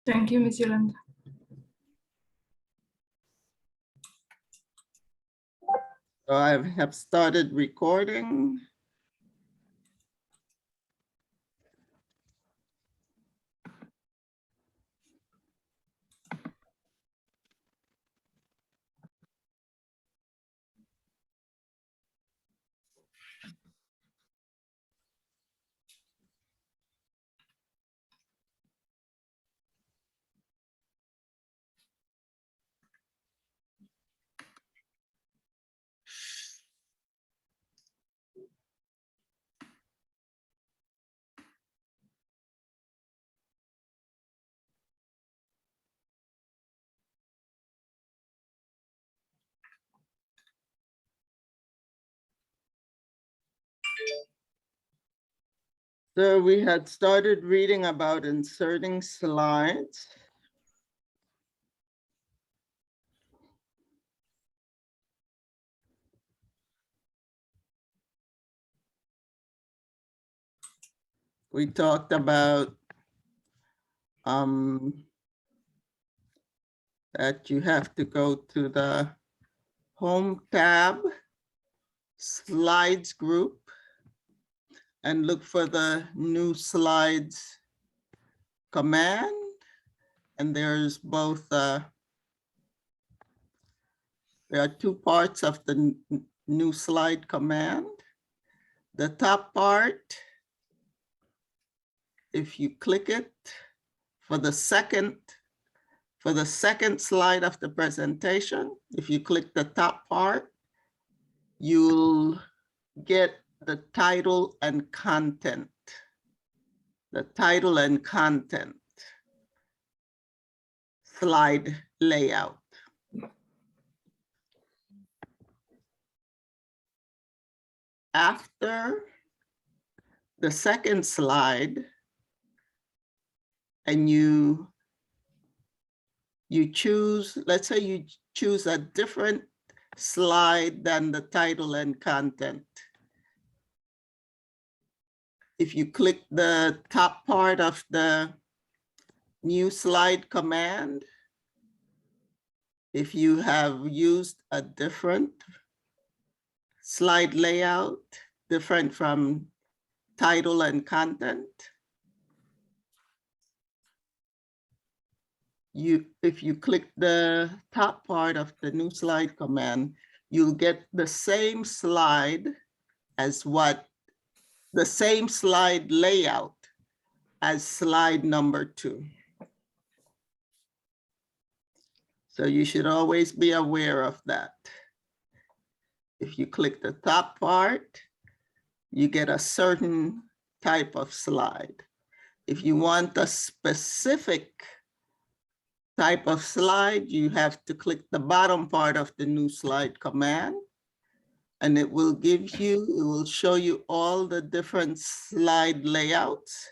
Thank you, Ms. Yolanda. So I have started recording. So we had started reading about inserting slides. We talked about that you have to go to the Home tab, Slides group, and look for the New Slides command. And there's both, there are two parts of the New Slide command. The top part, if you click it for the second slide of the presentation, if you click the top part, you'll get the title and content. The title and content slide layout. After the second slide, and you choose, let's say you choose a different slide than the title and content. If you click the top part of the New Slide command, if you have used a different slide layout, different from title and content, if you click the top part of the New Slide command, you'll get the same slide as the same slide layout as slide number 2. So you should always be aware of that. If you click the top part, you get a certain type of slide. If you want a specific type of slide, you have to click the bottom part of the New Slide command, and it will show you all the different slide layouts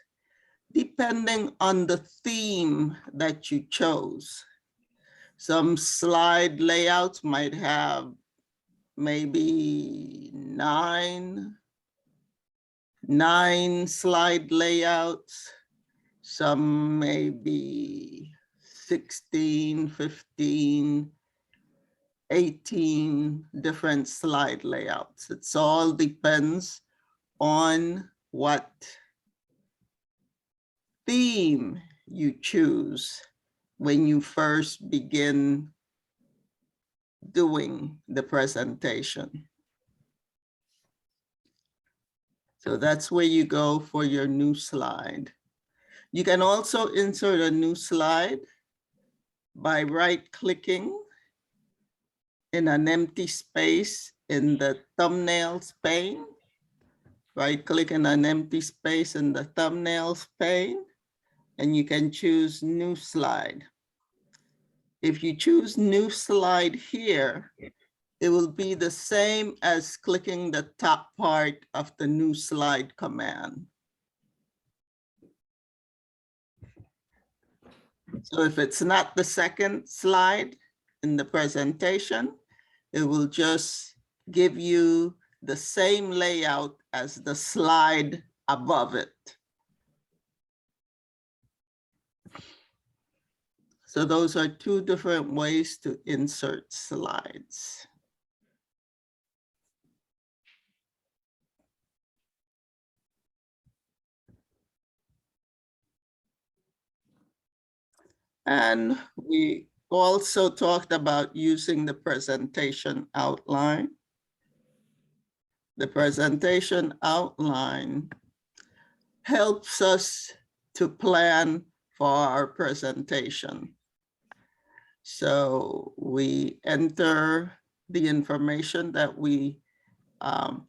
depending on the theme that you chose. Some slide layouts might have maybe nine slide layouts. Some maybe 16, 15, 18 different slide layouts. It all depends on what theme you choose when you first begin doing the presentation. So that's where you go for your new slide. You can also insert a new slide by right-clicking in an empty space in the thumbnails pane. Right-click in an empty space in the thumbnails pane, and you can choose New Slide. If you choose New Slide here, it will be the same as clicking the top part of the New Slide command. So if it's not the second slide in the presentation, it will just give you the same layout as the slide above it. So those are two different ways to insert slides. And we also talked about using the presentation outline. The presentation outline helps us to plan for our presentation. So we enter the information that we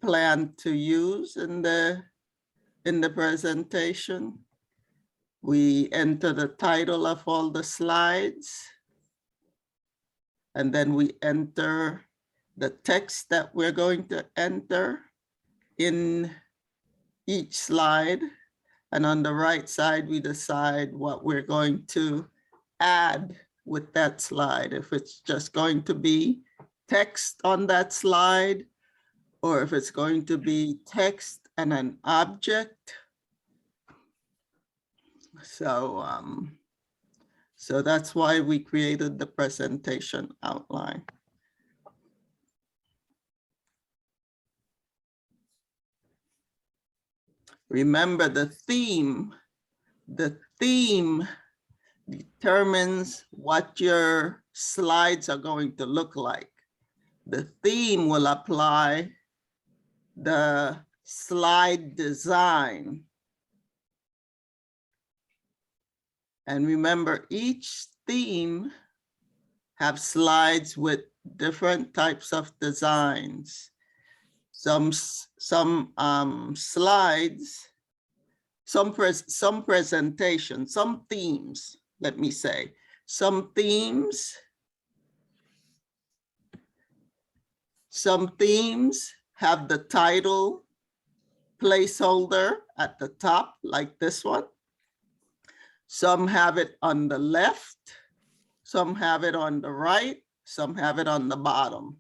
plan to use in the presentation. We enter the title of all the slides, and then we enter the text that we're going to enter in each slide. And on the right side, we decide what we're going to add with that slide. If it's just going to be text on that slide, or if it's going to be text and an object. So, so that's why we created the presentation outline. Remember the theme. The theme determines what your slides are going to look like. The theme will apply the slide design. And remember, each theme have slides with different types of designs. Some slides, some presentation, some themes, let me say. Some themes have the title placeholder at the top, like this one. Some have it on the left, some have it on the right, some have it on the bottom.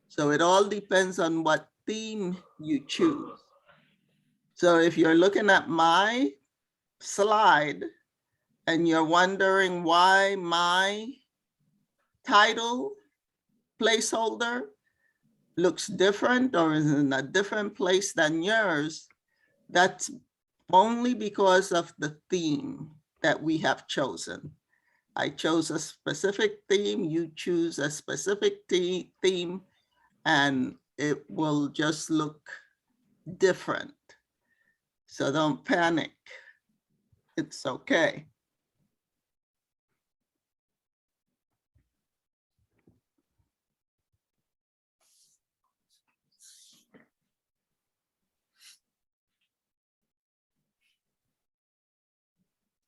So it all depends on what theme you choose. So if you're looking at my slide and you're wondering why my title placeholder looks different or is in a different place than yours, that's only because of the theme that we have chosen. I chose a specific theme, you choose a specific theme, and it will just look different. So don't panic, it's okay.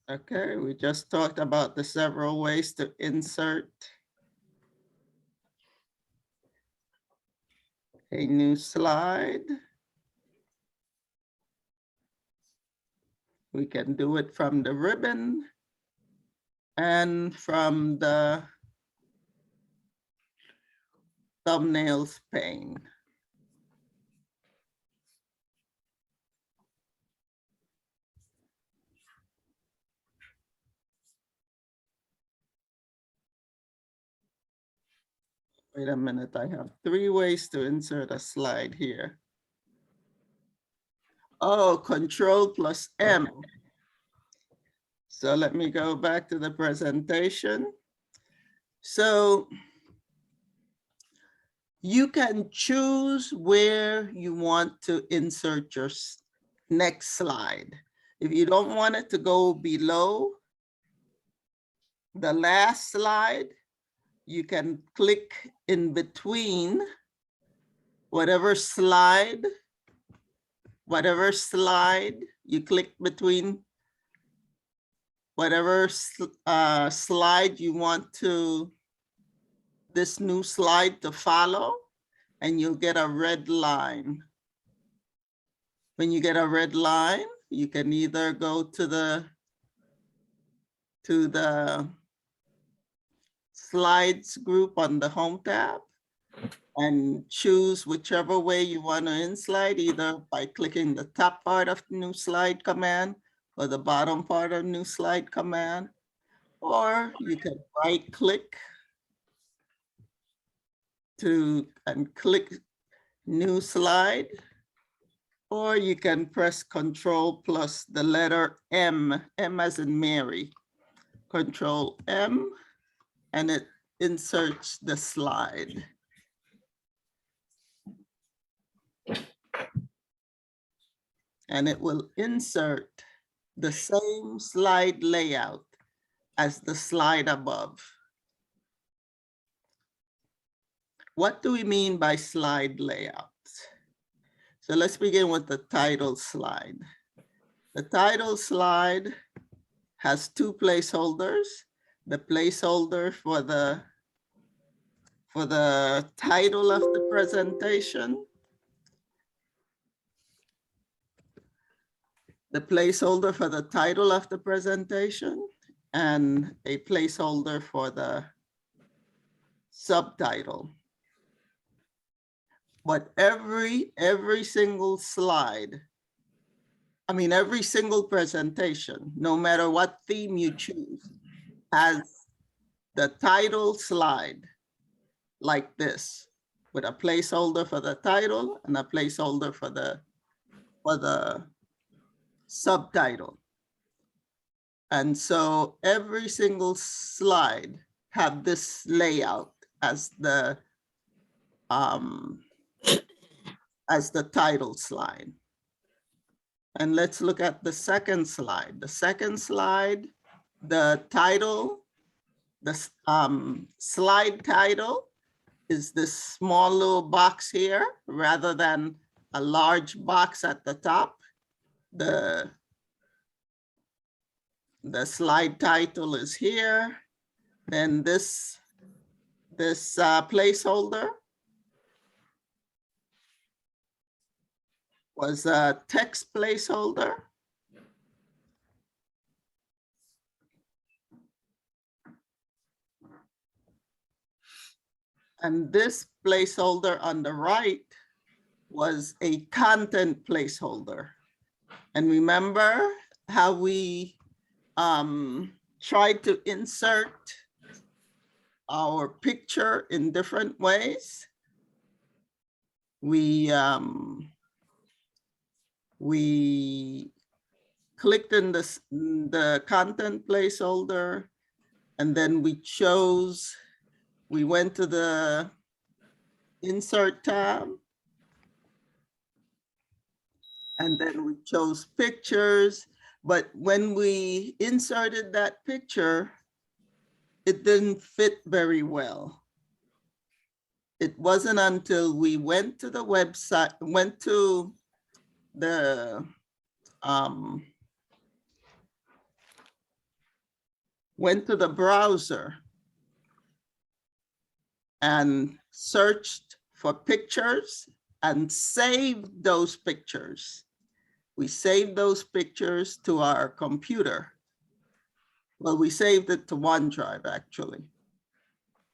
Okay, we just talked about the several ways to insert a new slide. We can do it from the ribbon and from the thumbnails pane. Wait a minute, I have 3 ways to insert a slide here. Oh, Control+M. So let me go back to the presentation. So you can choose where you want to insert your next slide. If you don't want it to go below the last slide, you can click in between whatever slide you click between whatever slide you want to this new slide to follow, and you'll get a red line. When you get a red line, you can either go to the slides group on the home tab and choose whichever way you want to inslide, either by clicking the top part of the new slide command or the bottom part of new slide command. or you can right click and click new slide, or you can press Control plus the letter M, M as in Mary, Control M, and it inserts the slide. And it will insert the same slide layout as the slide above. What do we mean by slide layouts? So let's begin with the title slide. The title slide has two placeholders. The placeholder for the title of the presentation, the placeholder for the title of the presentation, and a placeholder for the subtitle. But every single slide, I mean, every single presentation, no matter what theme you choose, has the title slide like this, with a placeholder for the title and a placeholder for the subtitle. And so every single slide have this layout as the title slide. And let's look at the second slide. The second slide, the title, the slide title is this small little box here rather than a large box at the top. The slide title is here. Then this placeholder was a text placeholder. And this placeholder on the right was a content placeholder. And remember how we tried to insert our picture in different ways? We clicked in the content placeholder, and then we went to the insert tab, and then we chose pictures. But when we inserted that picture, it didn't fit very well. It wasn't until we went to the website, went to the browser and searched for pictures and saved those pictures. We saved those pictures to our computer. Well, we saved it to OneDrive actually.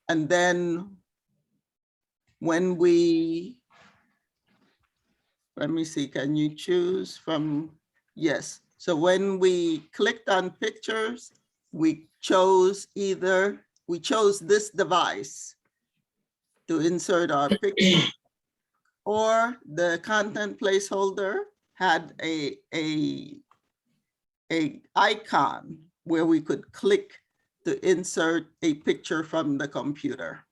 And then when let me see, can you choose from, yes. So when we clicked on pictures, we chose this device to insert our picture, or the content placeholder had a icon where we could click to insert a picture from the computer.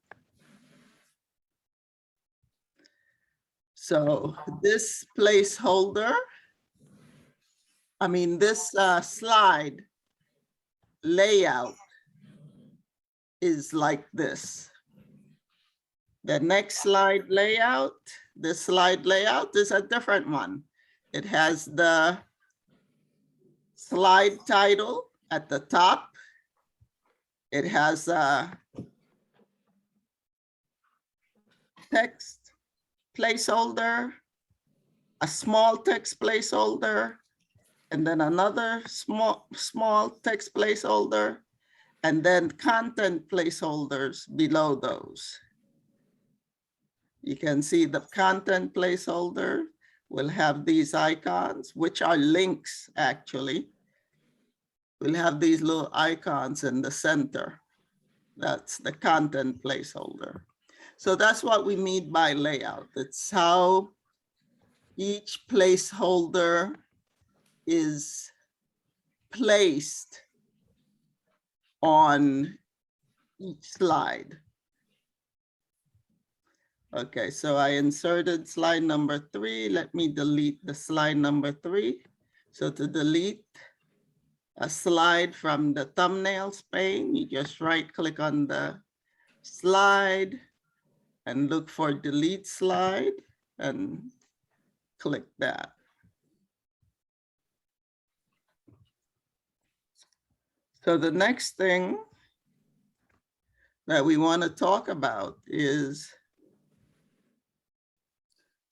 So this placeholder, I mean, this slide layout is like this. The next slide layout, this slide layout is a different one. It has the slide title at the top. It has a text placeholder, a small text placeholder, and then another small text placeholder, and then content placeholders below those. You can see the content placeholder will have these icons, which are links actually. we'll have these little icons in the center. That's the content placeholder. So that's what we mean by layout. It's how each placeholder is placed on each slide. Okay, so I inserted slide number 3. Let me delete the slide number 3. So to delete a slide from the thumbnails pane, you just right click on the slide and look for delete slide and click that. So the next thing that we want to talk about is,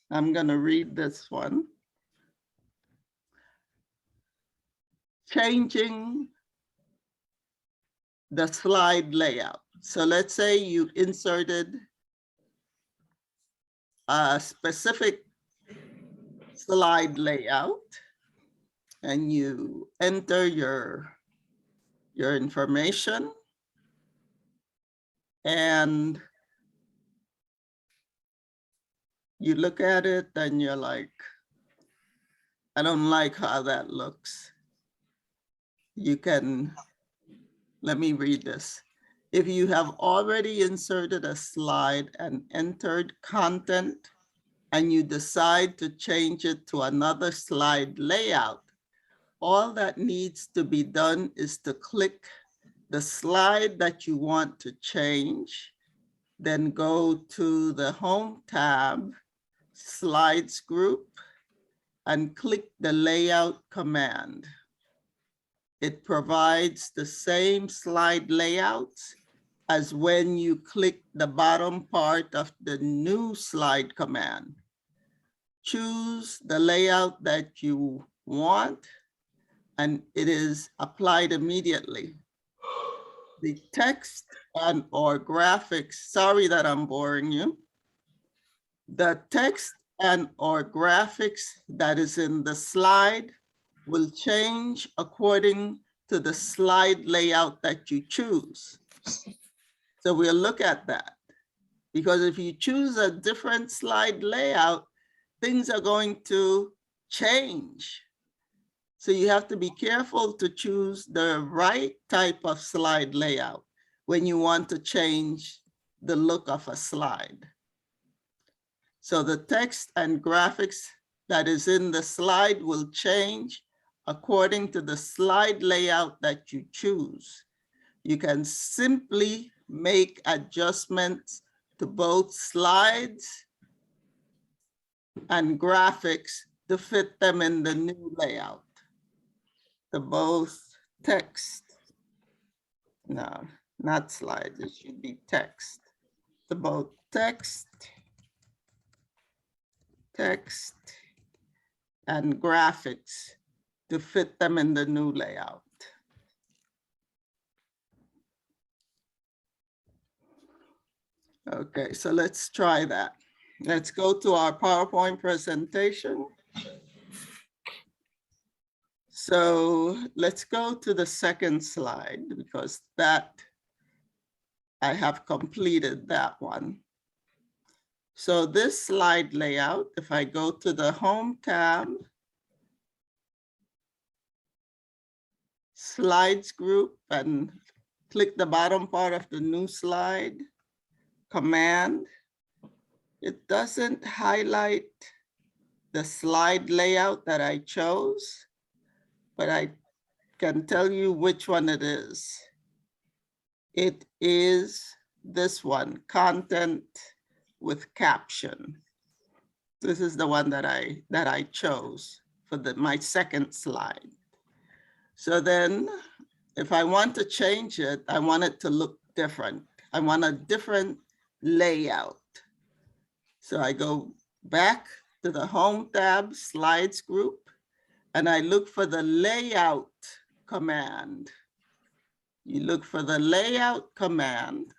I'm going to read this one. Changing the slide layout. So let's say you inserted a specific slide layout and you enter your information, and you look at it and you're like, I don't like how that looks. You can, let me read this. If you have already inserted a slide and entered content and you decide to change it to another slide layout, all that needs to be done is to click the slide that you want to change, then go to the Home tab, Slides group, and click the Layout command. It provides the same slide layouts as when you click the bottom part of the New Slide command. Choose the layout that you want, and it is applied immediately. The text and or graphics, sorry that I'm boring you. The text and or graphics that is in the slide will change according to the slide layout that you choose. So we'll look at that, because if you choose a different slide layout, things are going to change. So you have to be careful to choose the right type of slide layout when you want to change the look of a slide. So the text and graphics that is in the slide will change according to the slide layout that you choose. You can simply make adjustments to both slides and graphics to fit them in the new layout. To both text, no, not slides, it should be text. To both text and graphics to fit them in the new layout. Okay, so let's try that. Let's go to our PowerPoint presentation. So let's go to the second slide, because that I have completed that one. So this slide layout, if I go to the Home tab, Slides group, and click the bottom part of the New Slide command, it doesn't highlight the slide layout that I chose, but I can tell you which one it is. It is this one, Content with Caption. This is the one that I chose for my second slide. So then if I want to change it, I want it to look different. I want a different layout. So I go back to the Home tab, Slides group, and I look for the Layout command. You look for the Layout command.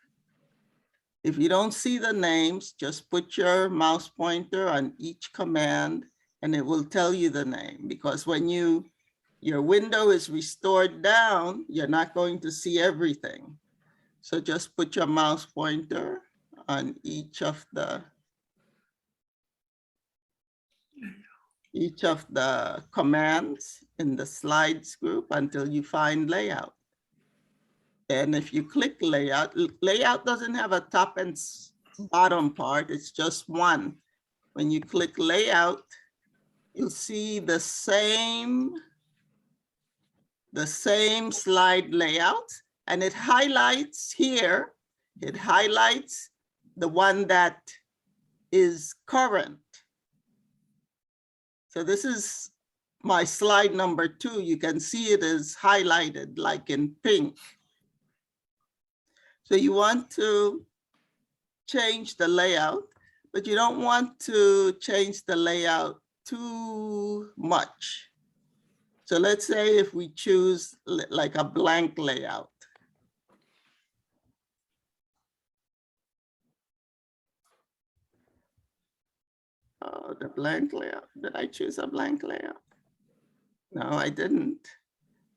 If you don't see the names, just put your mouse pointer on each command and it will tell you the name. Because when you your window is restored down, you're not going to see everything. So just put your mouse pointer on each of the commands in the slides group until you find layout. And if you click layout, layout doesn't have a top and bottom part, it's just one. When you click layout, you'll see the same slide layout, and it highlights here, it highlights the one that is current. So this is my slide number 2. You can see it is highlighted like in pink. So you want to change the layout, but you don't want to change the layout too much. So let's say if we choose like a blank layout. Oh, the blank layout. Did I choose a blank layout? No, I didn't.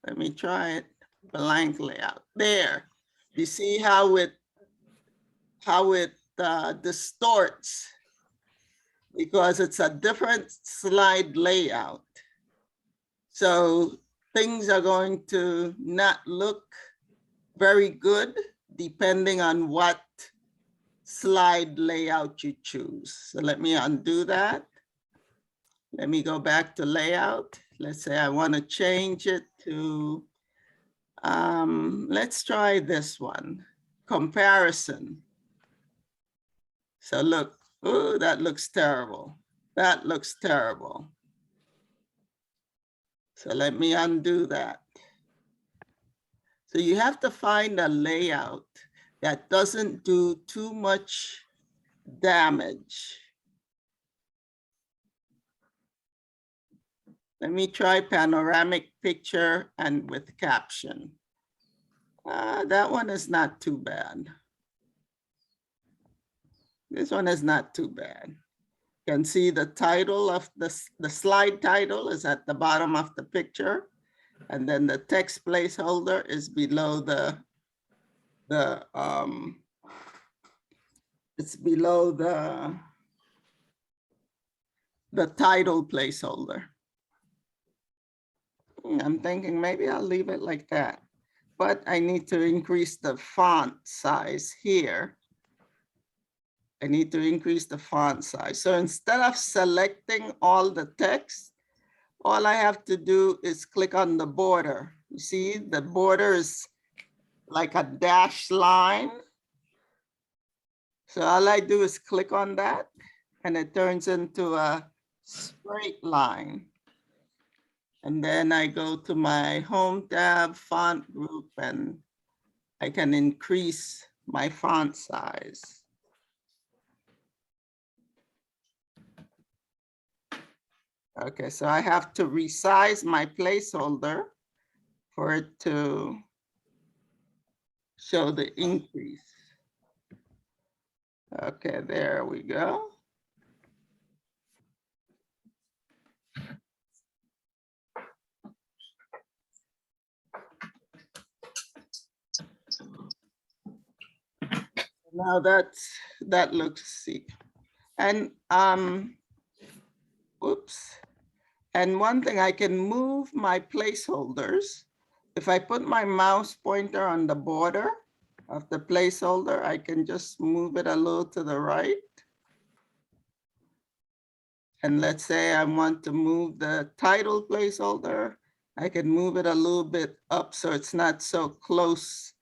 Let me try it. Blank layout. There. You see how it distorts because it's a different slide layout. So things are going to not look very good depending on what slide layout you choose. So let me undo that. Let me go back to layout. Let's say I want to change it to, let's try this one, comparison. So look, oh, that looks terrible. That looks terrible. So let me undo that. So you have to find a layout that doesn't do too much damage. Let me try panoramic picture and with caption. That one is not too bad. This one is not too bad. You can see the title of the slide title is at the bottom of the picture. And then the text placeholder is below it's below the title placeholder. I'm thinking maybe I'll leave it like that, but I need to increase the font size here. I need to increase the font size. So instead of selecting all the text, all I have to do is click on the border. You see, the border is like a dashed line. So all I do is click on that and it turns into a straight line. And then I go to my home tab, font group, and I can increase my font size. Okay, so I have to resize my placeholder for it to show the increase. Okay, there we go. Now that looks sick. And oops. And one thing, I can move my placeholders. If I put my mouse pointer on the border of the placeholder, I can just move it a little to the right. And let's say I want to move the title placeholder, I can move it a little bit up so it's not so close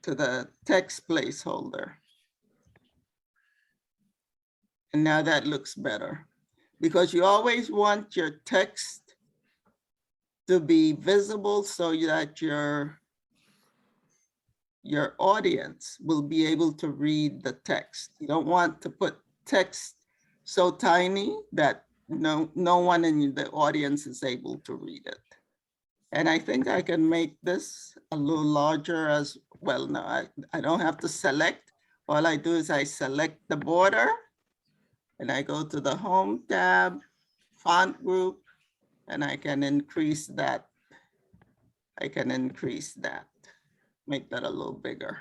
to the text placeholder. And now that looks better because you always want your text to be visible so that your audience will be able to read the text. You don't want to put text so tiny that no one in the audience is able to read it. And I think I can make this a little larger as well. No, I don't have to select. All I do is I select the border and I go to the home tab, font group, and I can increase that I can increase that, make that a little bigger.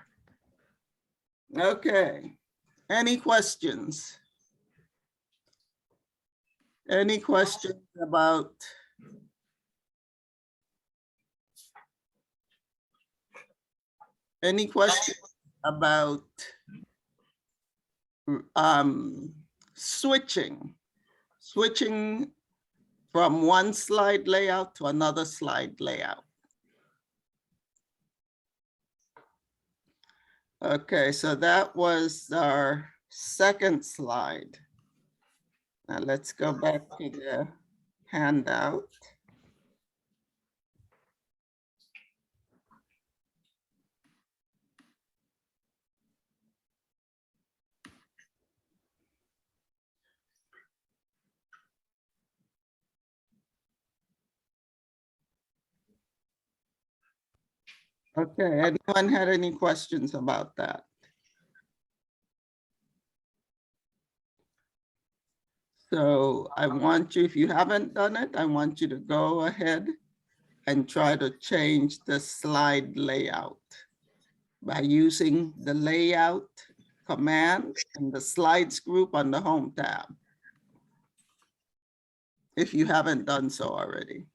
Okay, any questions? Any questions about switching from one slide layout to another slide layout? Okay, so that was our second slide. Now let's go back to the handout. Okay, anyone had any questions about that? So I want you, if you haven't done it, I want you to go ahead and try to change the slide layout by using the layout command in the slides group on the home tab, if you haven't done so already.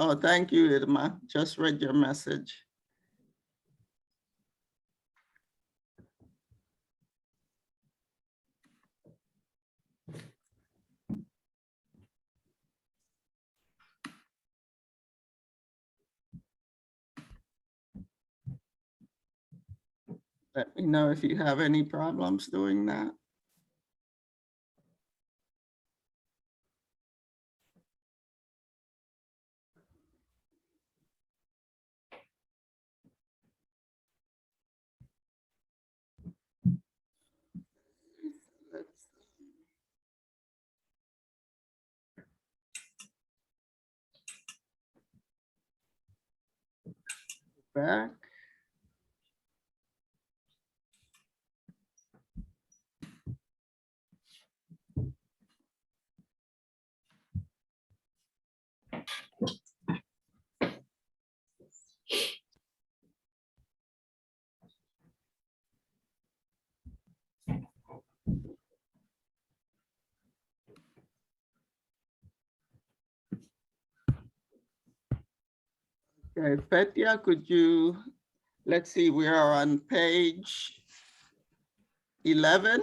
Oh, thank you, Irma. Just read your message. Let me know if you have any problems doing that. Back. Okay, Petya, could you, let's see, we are on page 11.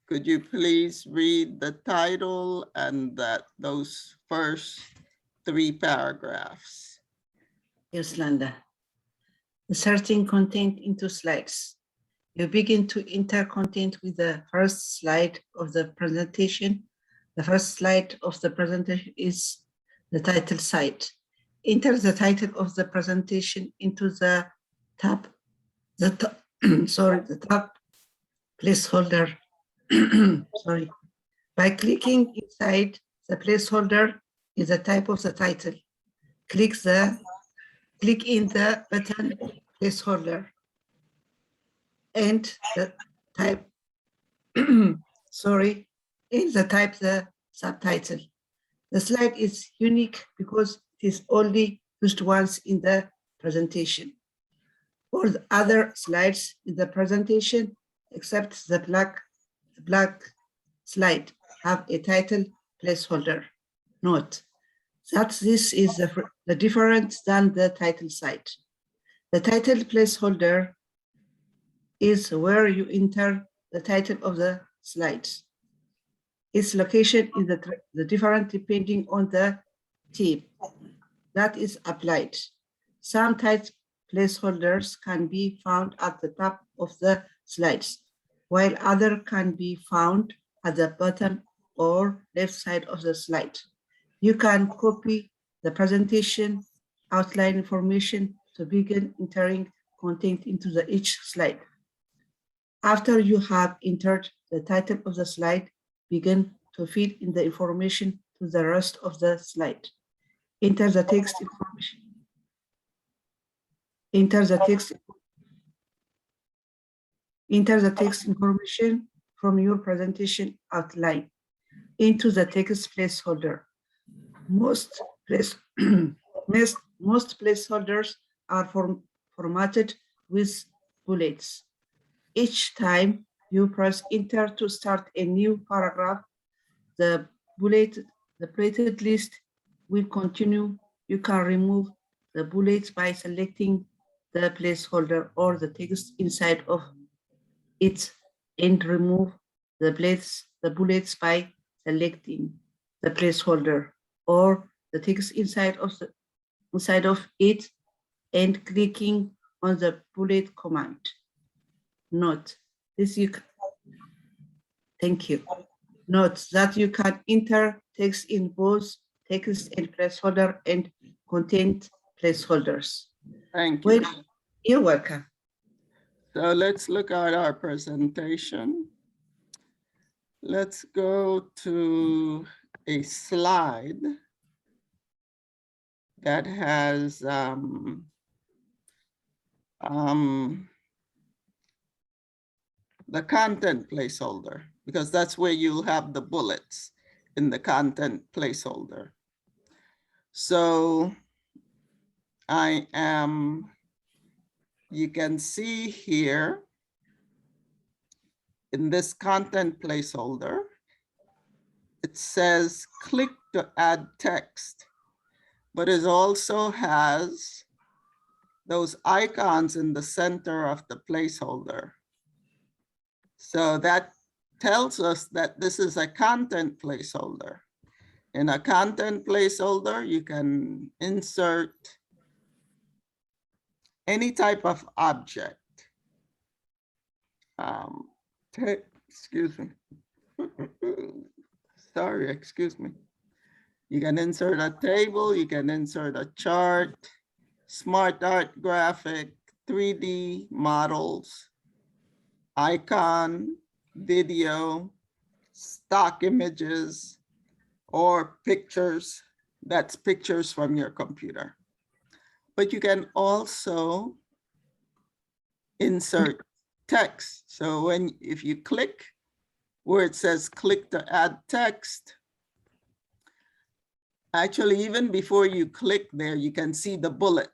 Could you please read the title and those first 3 paragraphs? Yes, Landa. Inserting content into slides. You begin to enter content with the first slide of the presentation. The first slide of the presentation is the title slide. Enter the title of the presentation into the tab, the top placeholder. Sorry. By clicking inside the placeholder is the type of the title. Click in the button placeholder and the type, sorry, in the type the subtitle. The slide is unique because it is only used once in the presentation. All the other slides in the presentation, except the black slide, have a title placeholder. Note that this is the difference than the title slide. The title placeholder is where you enter the title of the slides. Its location is the different depending on the theme that is applied. Some title placeholders can be found at the top of the slides, while other can be found at the bottom or left side of the slide. You can copy the presentation outline information to begin entering content into each slide. After you have entered the title of the slide, begin to fill in the information to the rest of the slide. Enter the text information. Enter the text information from your presentation outline into the text placeholder. Most placeholders are formatted with bullets. Each time you press enter to start a new paragraph, the bulleted list will continue. You can remove the bullets by selecting the placeholder or the text inside of it, and remove the bullets by selecting the placeholder or the text inside of it and clicking on the bullet command. Note this thank you. Note that you can enter text in both text and placeholder and content placeholders. Thank you. You're welcome. So let's look at our presentation. Let's go to a slide that has the content placeholder, because that's where you'll have the bullets in the content placeholder. So you can see here in this content placeholder, it says click to add text, but it also has those icons in the center of the placeholder. So that tells us that this is a content placeholder. In a content placeholder, you can insert any type of object. Excuse me. Sorry, excuse me. You can insert a table, you can insert a chart, smart art graphic, 3D models, icon, video, stock images, or pictures. That's pictures from your computer. But you can also insert text. So if you click where it says click to add text, actually, even before you click there, you can see the bullet.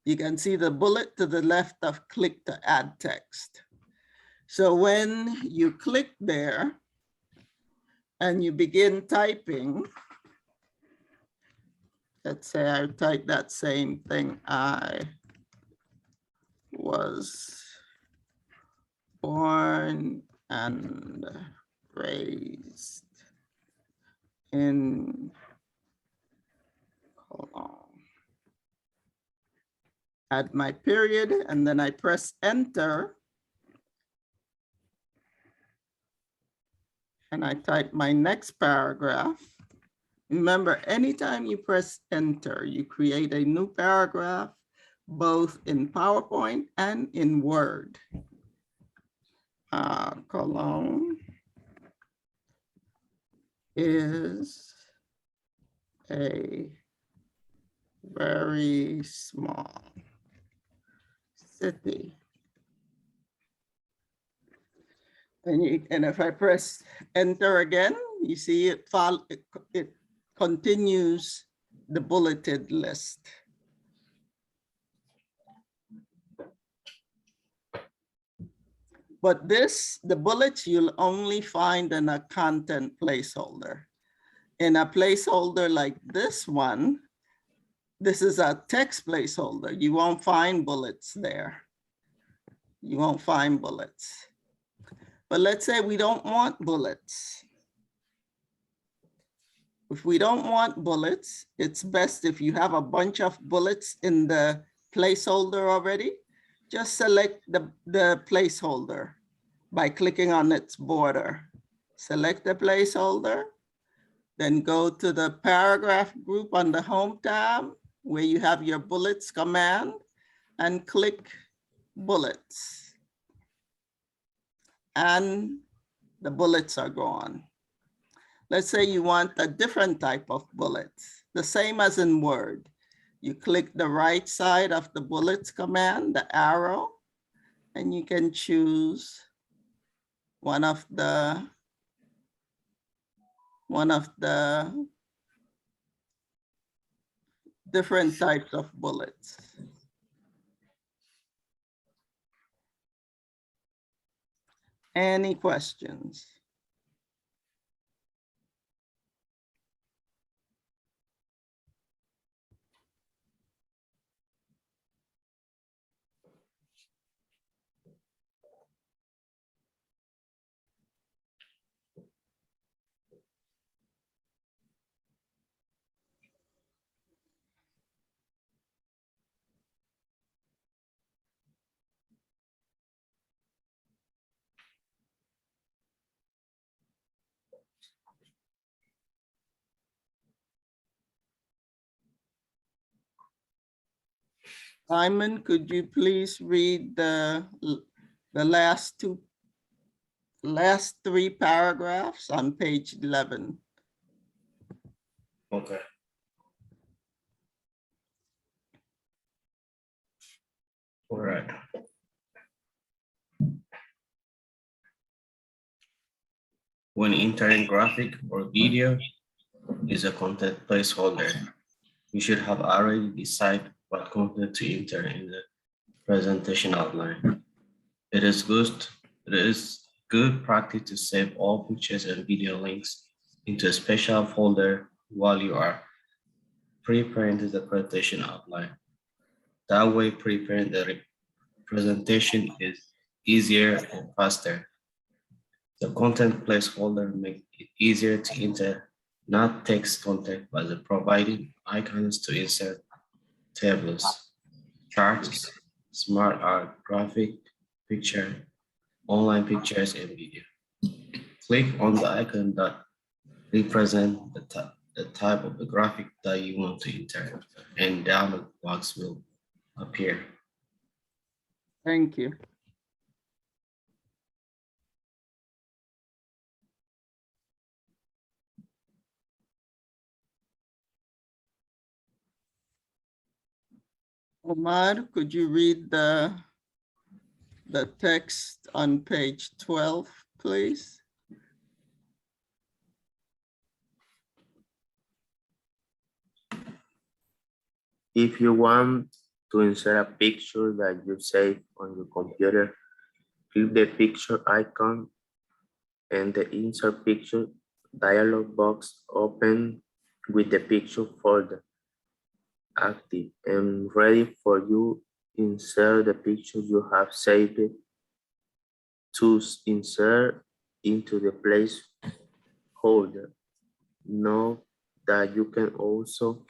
You can see the bullet to the left of click to add text. So when you click there and you begin typing, let's say I type that same thing. I was born and raised in, hold on, add my period, and then I press enter. And I type my next paragraph. Remember, anytime you press enter, you create a new paragraph, both in PowerPoint and in Word. Cologne is a very small city. And if I press enter again, you see it continues the bulleted list. But the bullets you'll only find in a content placeholder. In a placeholder like this one, this is a text placeholder. You won't find bullets there. You won't find bullets. But let's say we don't want bullets. If we don't want bullets, it's best if you have a bunch of bullets in the placeholder already, just select the placeholder by clicking on its border. Select the placeholder, then go to the paragraph group on the Home tab where you have your bullets command and click bullets. And the bullets are gone. Let's say you want a different type of bullets, the same as in Word. You click the right side of the bullets command, the arrow, and you can choose one of the different types of bullets. Any questions? Simon, could you please read the last three paragraphs on page 11? Okay. All right. When entering graphic or video is a content placeholder, you should have already decided what content to enter in the presentation outline. It is good practice to save all pictures and video links into a special folder while you are preparing the presentation outline. That way, preparing the presentation is easier and faster. The content placeholder makes it easier to enter not text content, but the providing icons to insert tables, charts, smart art, graphic, picture, online pictures, and video. Click on the icon that represents the type of the graphic that you want to enter, and dialog box will appear. Thank you. Omar, could you read the text on page 12, please? If you want to insert a picture that you save on your computer, click the picture icon and the Insert Picture dialog box open with the picture folder active and ready for you. Insert the picture you have saved. Choose Insert into the placeholder. Note that you can also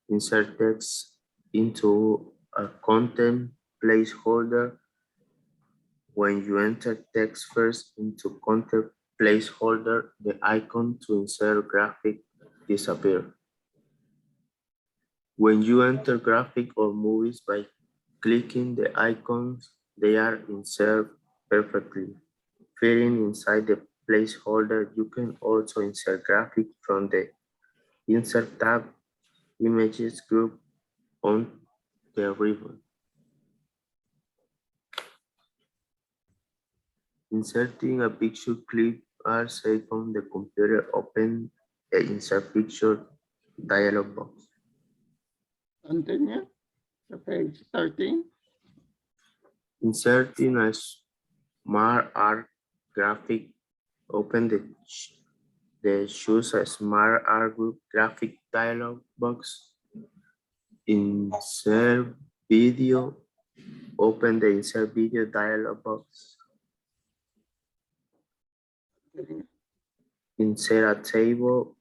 insert text into a content placeholder. When you enter text first into content placeholder, the icon to insert graphic disappears. When you enter graphic or movies by clicking the icons, they are inserted perfectly, fitting inside the placeholder. You can also insert graphic from the Insert tab Images group on the ribbon. Inserting a picture clip are saved on the computer. Open the Insert Picture dialog box. Continue to page 13. Inserting a smart art graphic. Open the Choose a Smart Art Group graphic dialog box. Insert video. Open the Insert Video dialog box. Insert a table.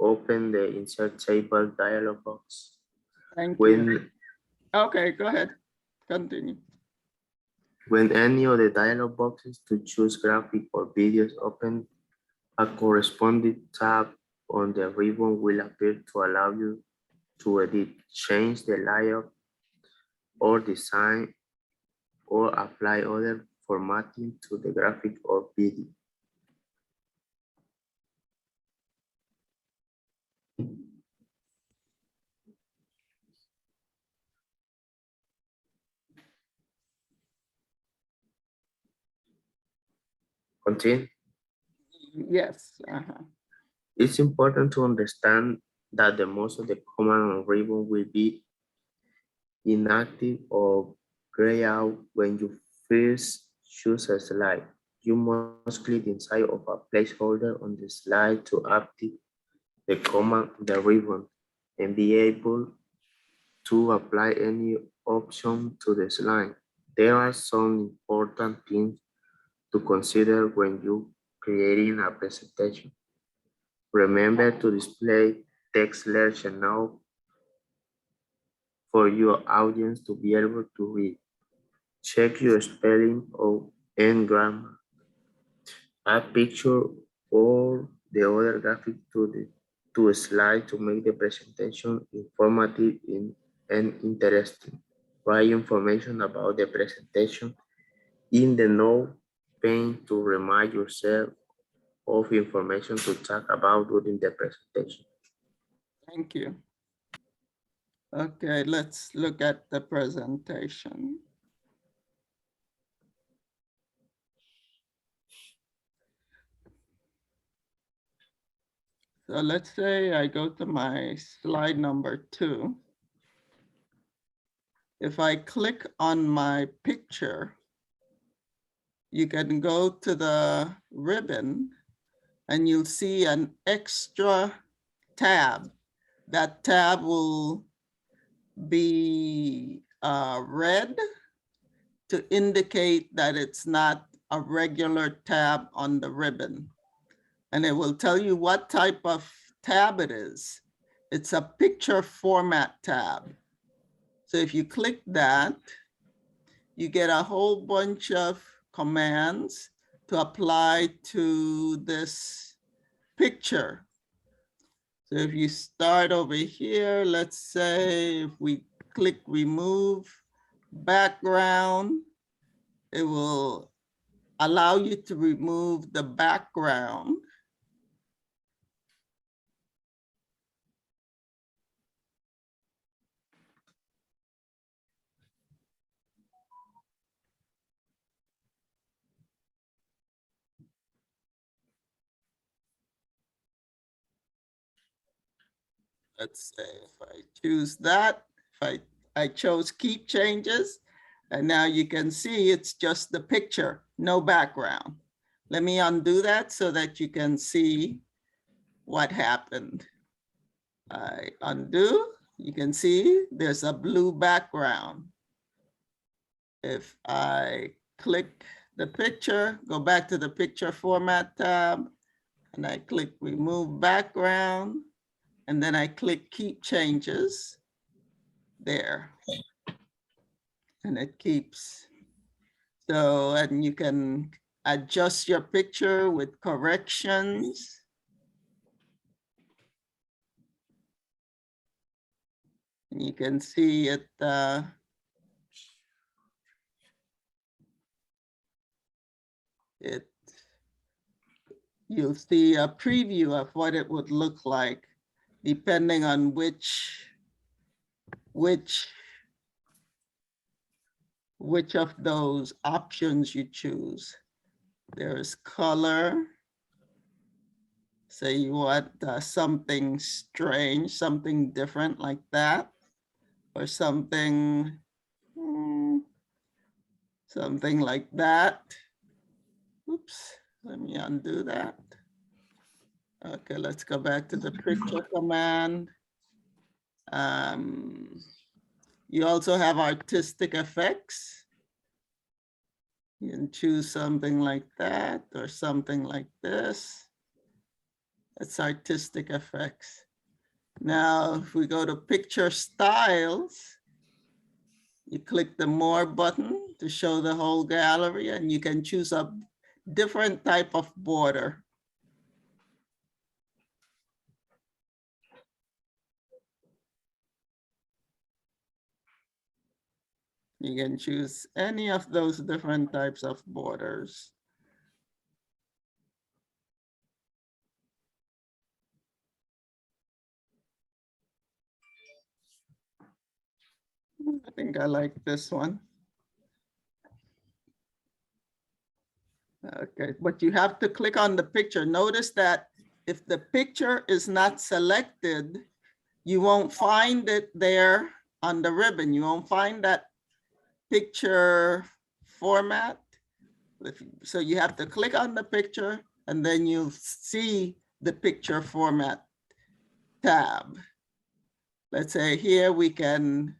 Open the Insert Table dialog box. Thank you. Okay, go ahead. Continue. When any of the dialog boxes to choose graphic or videos open, a corresponding tab on the ribbon will appear to allow you to edit, change the layout or design, or apply other formatting to the graphic or video. Continue. Yes. It's important to understand that the most of the command on ribbon will be inactive or gray out when you first choose a slide. You must click inside of a placeholder on the slide to activate the command the ribbon and be able to apply any option to the slide. There are some important things to consider when you creating a presentation. Remember to display text large enough for your audience to be able to read. Check your spelling and grammar. Add picture or the other graphic to a slide to make the presentation informative and interesting. Write information about the presentation in the note pane to remind yourself of information to talk about during the presentation. Thank you. Okay, let's look at the presentation. So let's say I go to my slide number 2. If I click on my picture, you can go to the ribbon and you'll see an extra tab. That tab will be red to indicate that it's not a regular tab on the ribbon. And it will tell you what type of tab it is. It's a picture format tab. So if you click that, you get a whole bunch of commands to apply to this picture. So if you start over here, let's say if we click remove background, it will allow you to remove the background. Let's say if I choose that, if I chose keep changes, and now you can see it's just the picture, no background. Let me undo that so that you can see what happened. I undo, you can see there's a blue background. If I click the picture, go back to the picture format tab, and I click remove background, and then I click keep changes there. And it keeps. So, and you can adjust your picture with corrections. And you can see it, you'll see a preview of what it would look like depending on which of those options you choose. There's color. Say you want something strange, something different like that, or something, something like that. Oops, let me undo that. Okay, let's go back to the picture command. You also have artistic effects. You can choose something like that or something like this. That's artistic effects. Now, if we go to picture styles, you click the more button to show the whole gallery, and you can choose a different type of border. You can choose any of those different types of borders. I think I like this one. Okay, but you have to click on the picture. Notice that if the picture is not selected, you won't find it there on the ribbon. You won't find that picture format. So you have to click on the picture and then you'll see the picture format tab. Let's say here we can,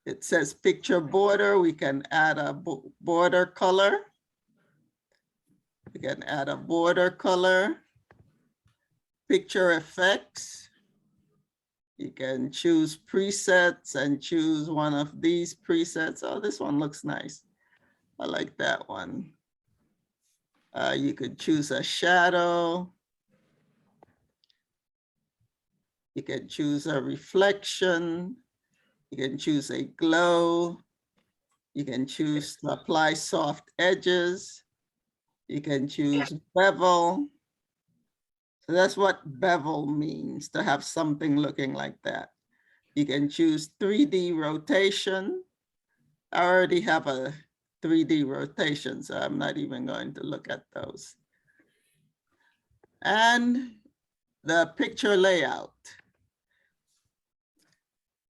it says picture border. We can add a border color. We can add a border color. Picture effects. You can choose presets and choose one of these presets. Oh, this one looks nice. I like that one. You could choose a shadow. You can choose a reflection. You can choose a glow. You can choose to apply soft edges. You can choose bevel. So that's what bevel means, to have something looking like that. You can choose 3D rotation. I already have a 3D rotation, so I'm not even going to look at those. And the picture layout.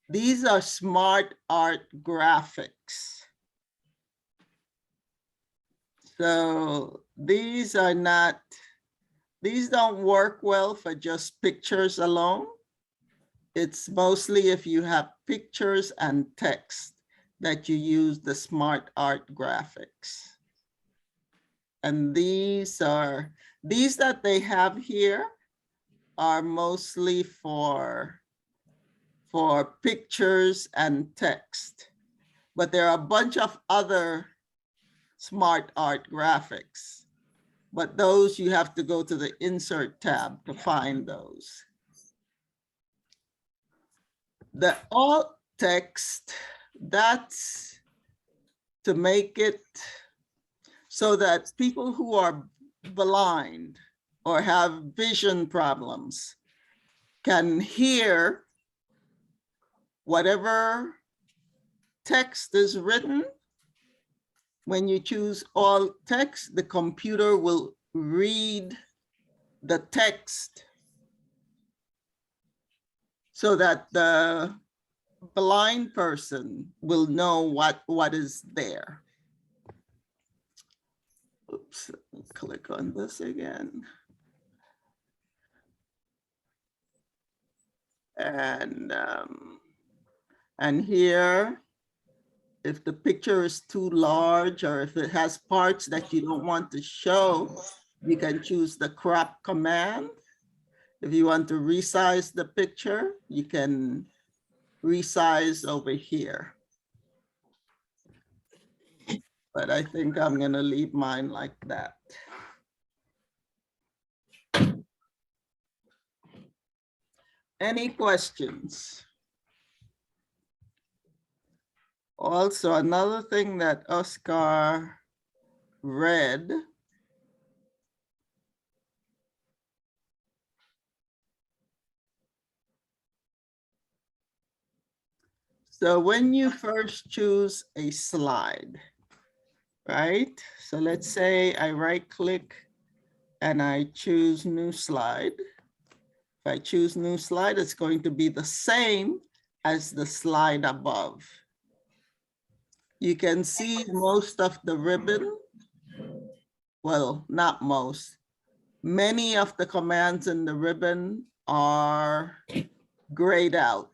These are smart art graphics. So these don't work well for just pictures alone. It's mostly if you have pictures and text that you use the smart art graphics. And these that they have here are mostly for pictures and text. But there are a bunch of other smart art graphics. But those you have to go to the insert tab to find those. The alt text, that's to make it so that people who are blind or have vision problems can hear whatever text is written. When you choose alt text, the computer will read the text so that the blind person will know what is there. Oops, let me click on this again. And here, if the picture is too large or if it has parts that you don't want to show, you can choose the crop command. If you want to resize the picture, you can resize over here. But I think I'm gonna leave mine like that. Any questions? Also, another thing that Oscar read so when you first choose a slide, right? So let's say I right click and I choose new slide. If I choose new slide, it's going to be the same as the slide above. You can see most of the ribbon. Well, not most. Many of the commands in the ribbon are grayed out.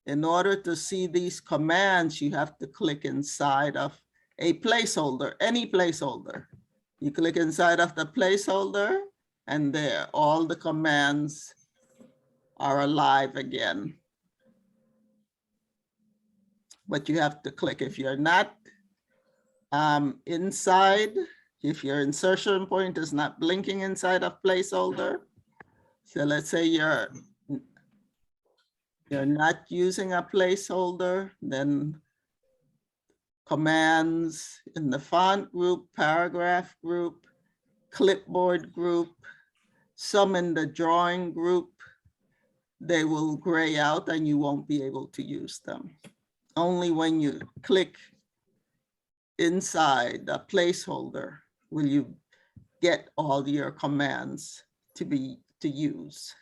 In order to see these commands, you have to click inside of a placeholder, any placeholder. You click inside of the placeholder and there, all the commands are alive again. But you have to click. If you're not inside, if your insertion point is not blinking inside of placeholder, so let's say you're not using a placeholder, then commands in the font group, paragraph group, clipboard group, some in the drawing group, they will gray out and you won't be able to use them. Only when you click inside the placeholder will you get all your commands to use?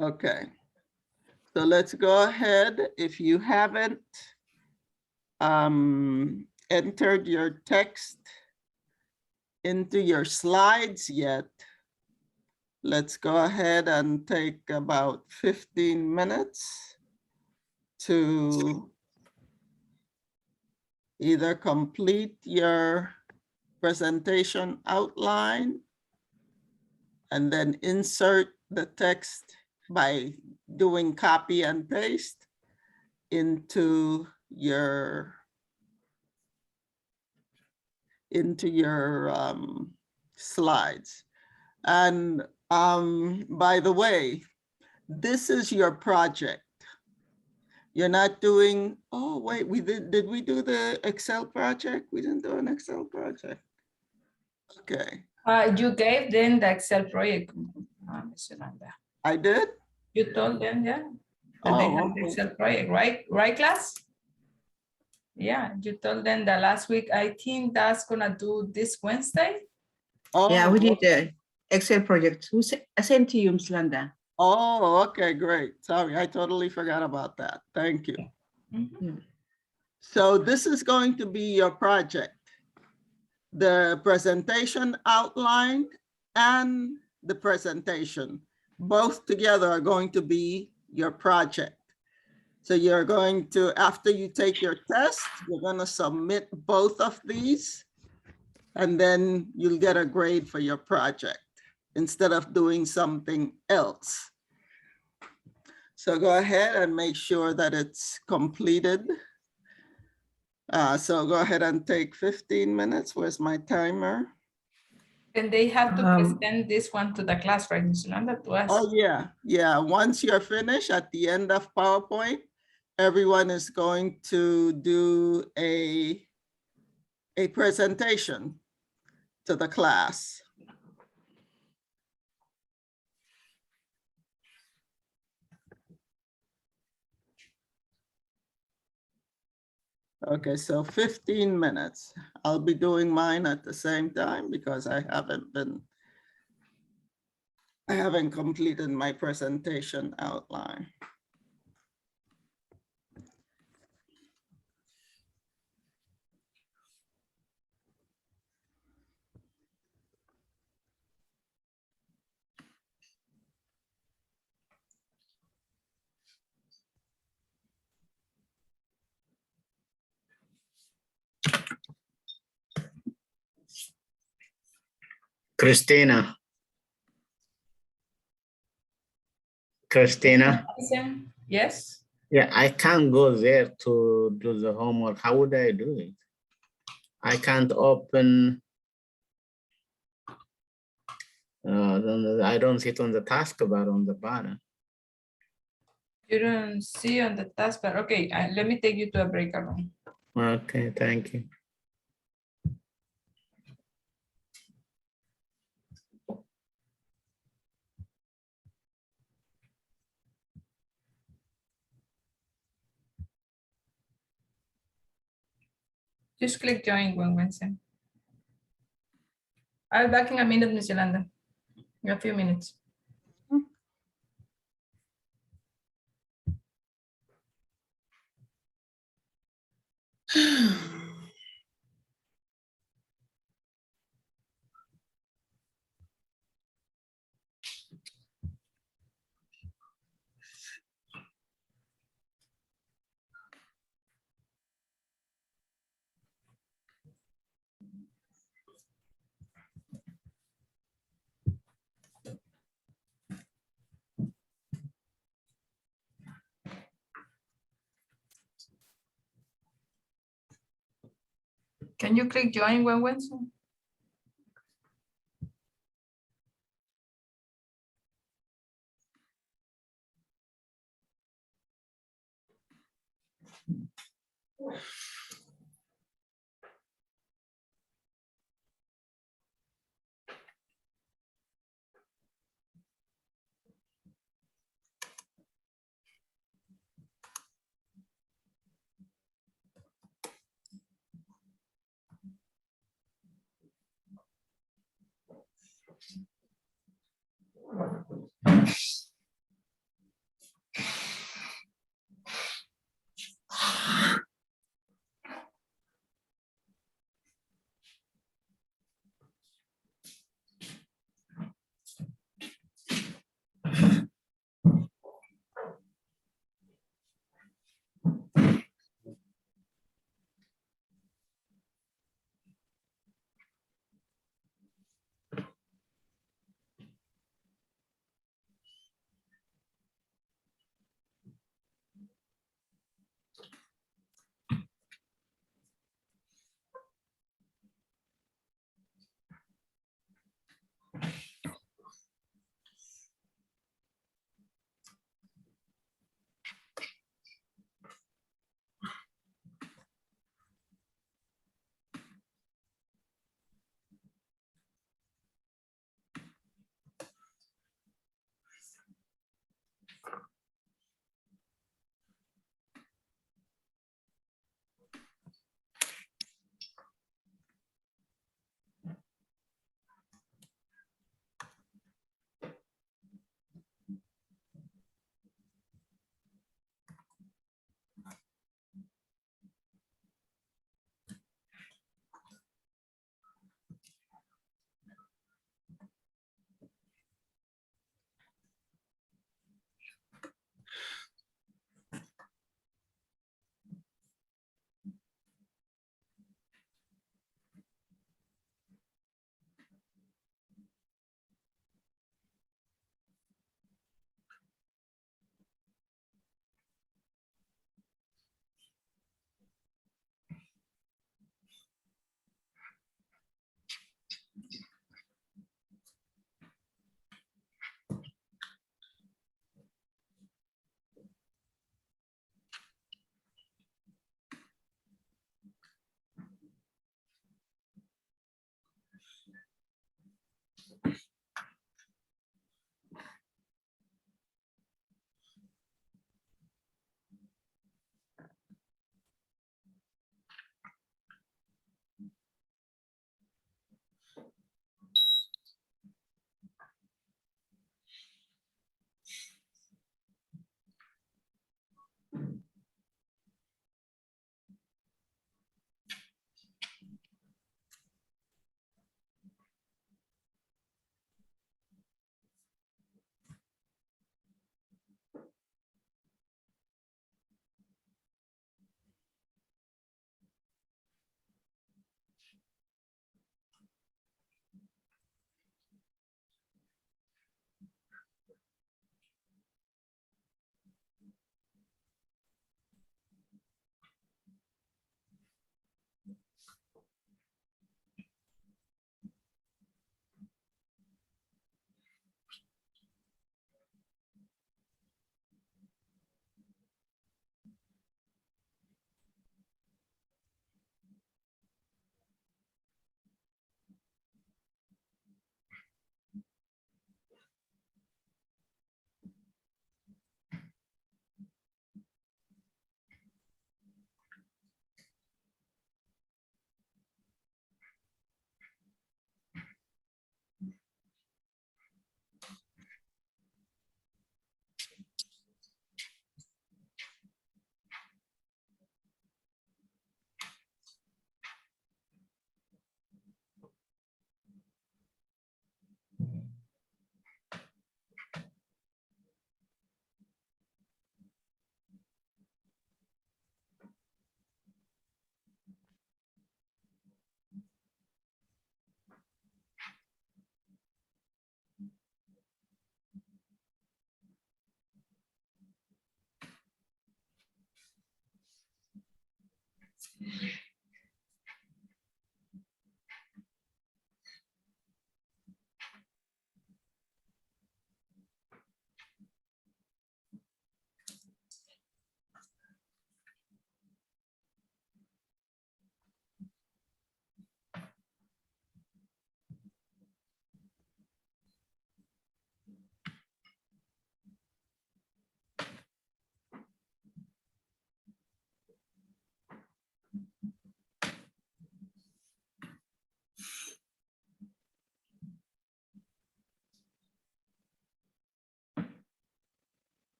Okay, so let's go ahead. If you haven't entered your text into your slides yet, let's go ahead and take about 15 minutes to either complete your presentation outline and then insert the text by doing copy and paste into your slides. And by the way, this is your project. You're not doing, oh wait, did we do the Excel project? We didn't do an Excel project. Okay, You gave them the Excel project, Ms. Yolanda. I did? You told them, yeah, that they Oh, have the okay. Excel project, right? Right, class? Yeah, you told them that last week. I think that's gonna do this Wednesday. Yeah, we Oh, did the Excel project. I sent to you, Ms. Landa. oh, okay, great. Sorry, I totally forgot about that. Thank you. Mhm. So this is going to be your project. The presentation outline and the presentation, both together are going to be your project. So you're going to, after you take your test, you're going to submit both of these, and then you'll get a grade for your project instead of doing something else. So go ahead and make sure that it's completed. So go ahead and take 15 minutes. Where's my timer? And they have to Um, present this one to the class, right, Ms. Yolanda, to us? Oh, yeah, yeah. Once you're finished at the end of PowerPoint, everyone is going to do a presentation to the class. Okay, so 15 minutes. I'll be doing mine at the same time because I haven't completed my presentation outline. Christina. Yes. Yeah, I can't go there to do the homework. How would I do it? I can't open. I don't see it on the taskbar on the bottom. You don't see on the taskbar. Okay, let me take you to a breakout room. Okay, thank you. Just click join when Wednesday. I'll be back in a minute, Ms. Yolanda. In a few minutes. Can you click join when Wednesday?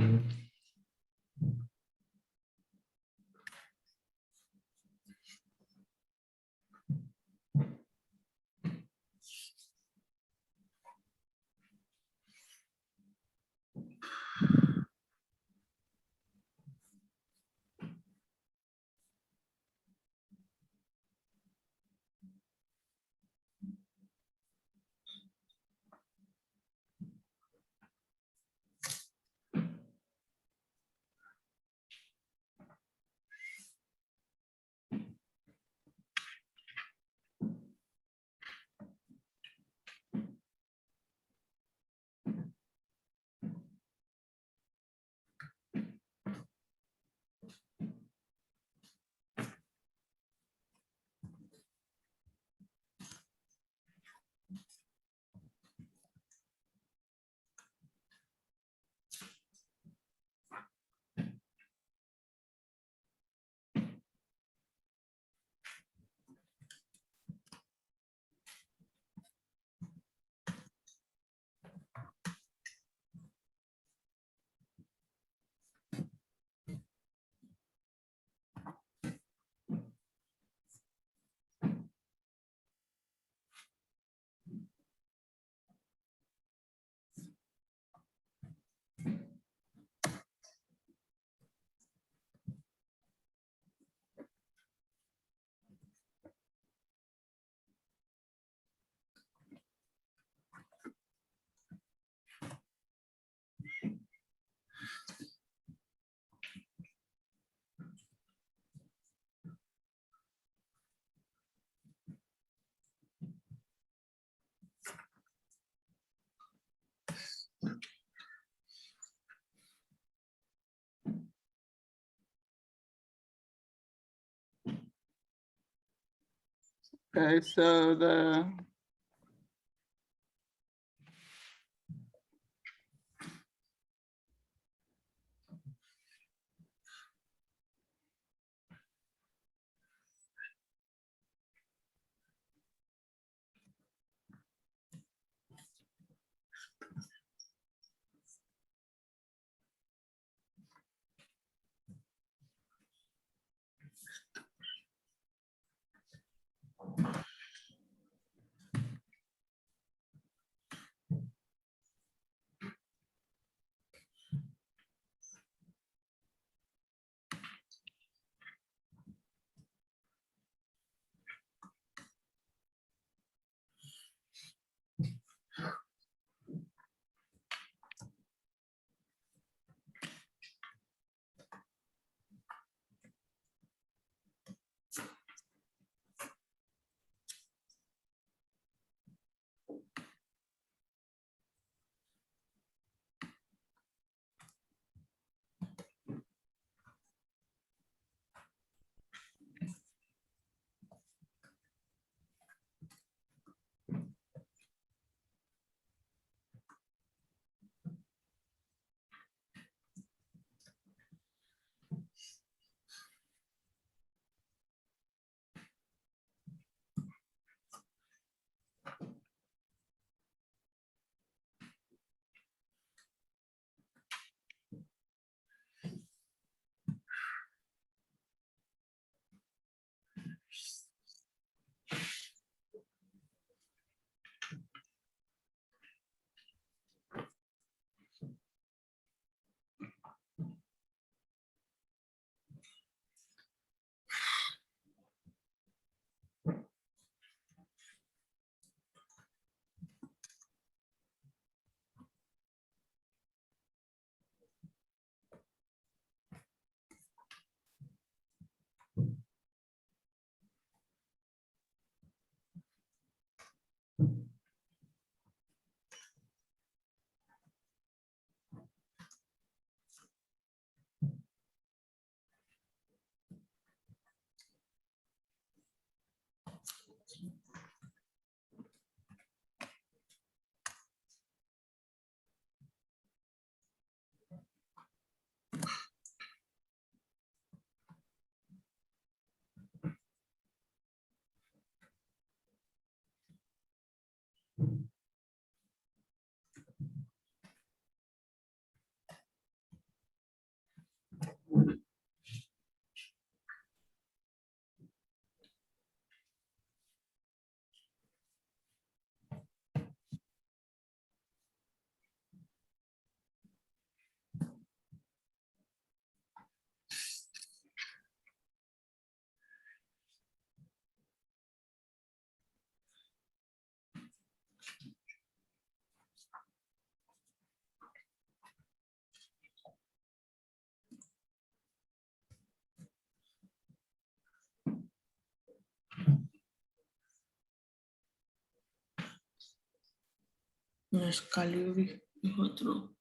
Okay, so the No es Calibre, es otro.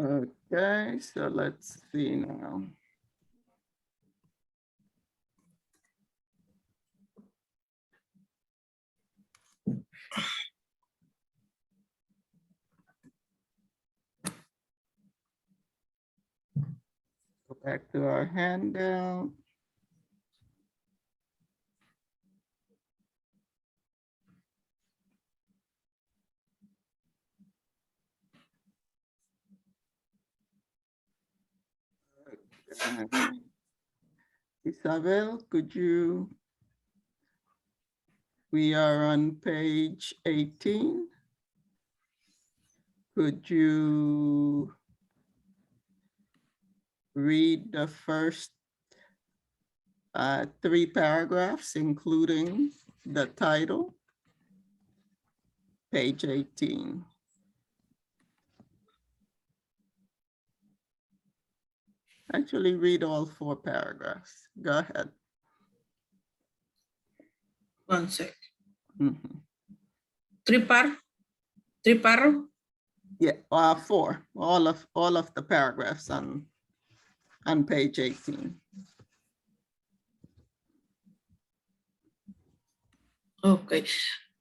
Okay, so let's see now. Go back to our handout. Isabel, could you, we are on page 18. Could you read the first 3 paragraphs, including the title? Page 18. Actually, read all 4 paragraphs. Go ahead. 1 sec. Mhm. Three paragraph. Yeah, 4, all of the paragraphs on page 18. Okay.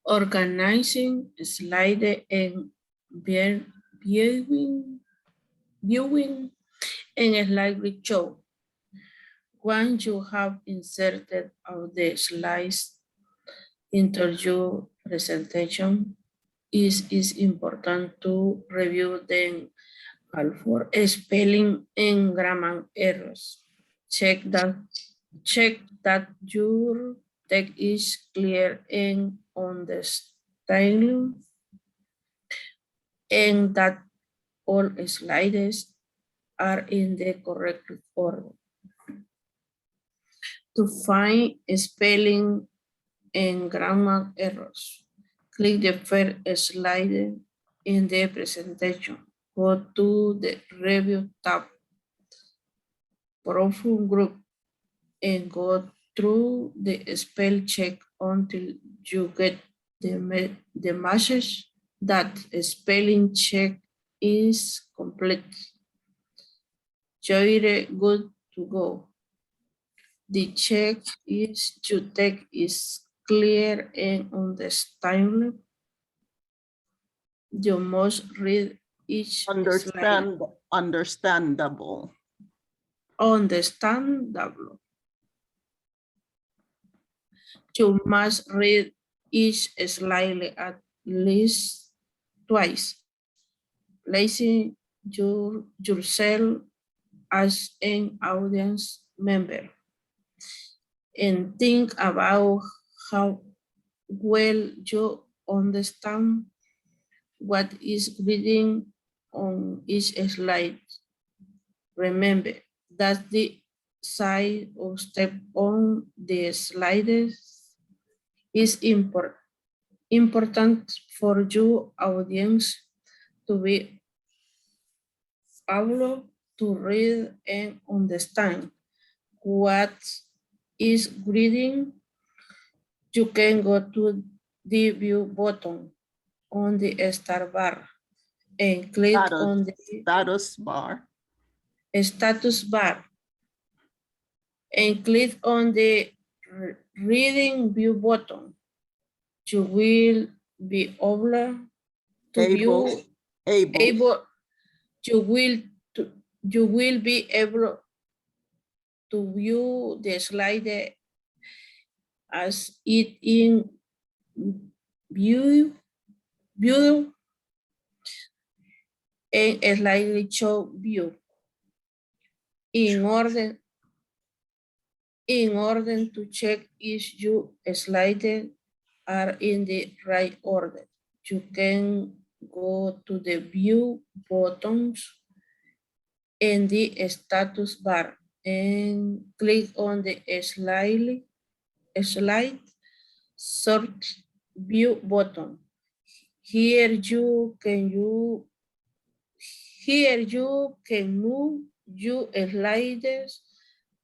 Organizing slide and viewing and slideshow. Once you have inserted all the slides into your presentation, it is important to review them all for spelling and grammar errors. Check that your text is clear and understandable, and that all slides are in the correct order. To find spelling and grammar errors, click the first slide in the presentation. Go to the Review tab, Profile Group, and go through the spell check until you get the message that spelling check is complete. You're good to go. The check is to text is clear and understandable. You must read each slide. Understandable. Understandable. You must read each slide at least twice, placing yourself as an audience member. And think about how well you understand what is written on each slide. Remember that the size of step on the slides is important for your audience to be able to read and understand what is written. You can go to the view button on the start bar and click on the Status bar. status bar and click on the reading view button. You will be able to view you will be able to view the slide as it in view and slideshow view in order to check if your slides are in the right order. You can go to the view buttons in the status bar and click on the slide sort view button. Here you can move your slides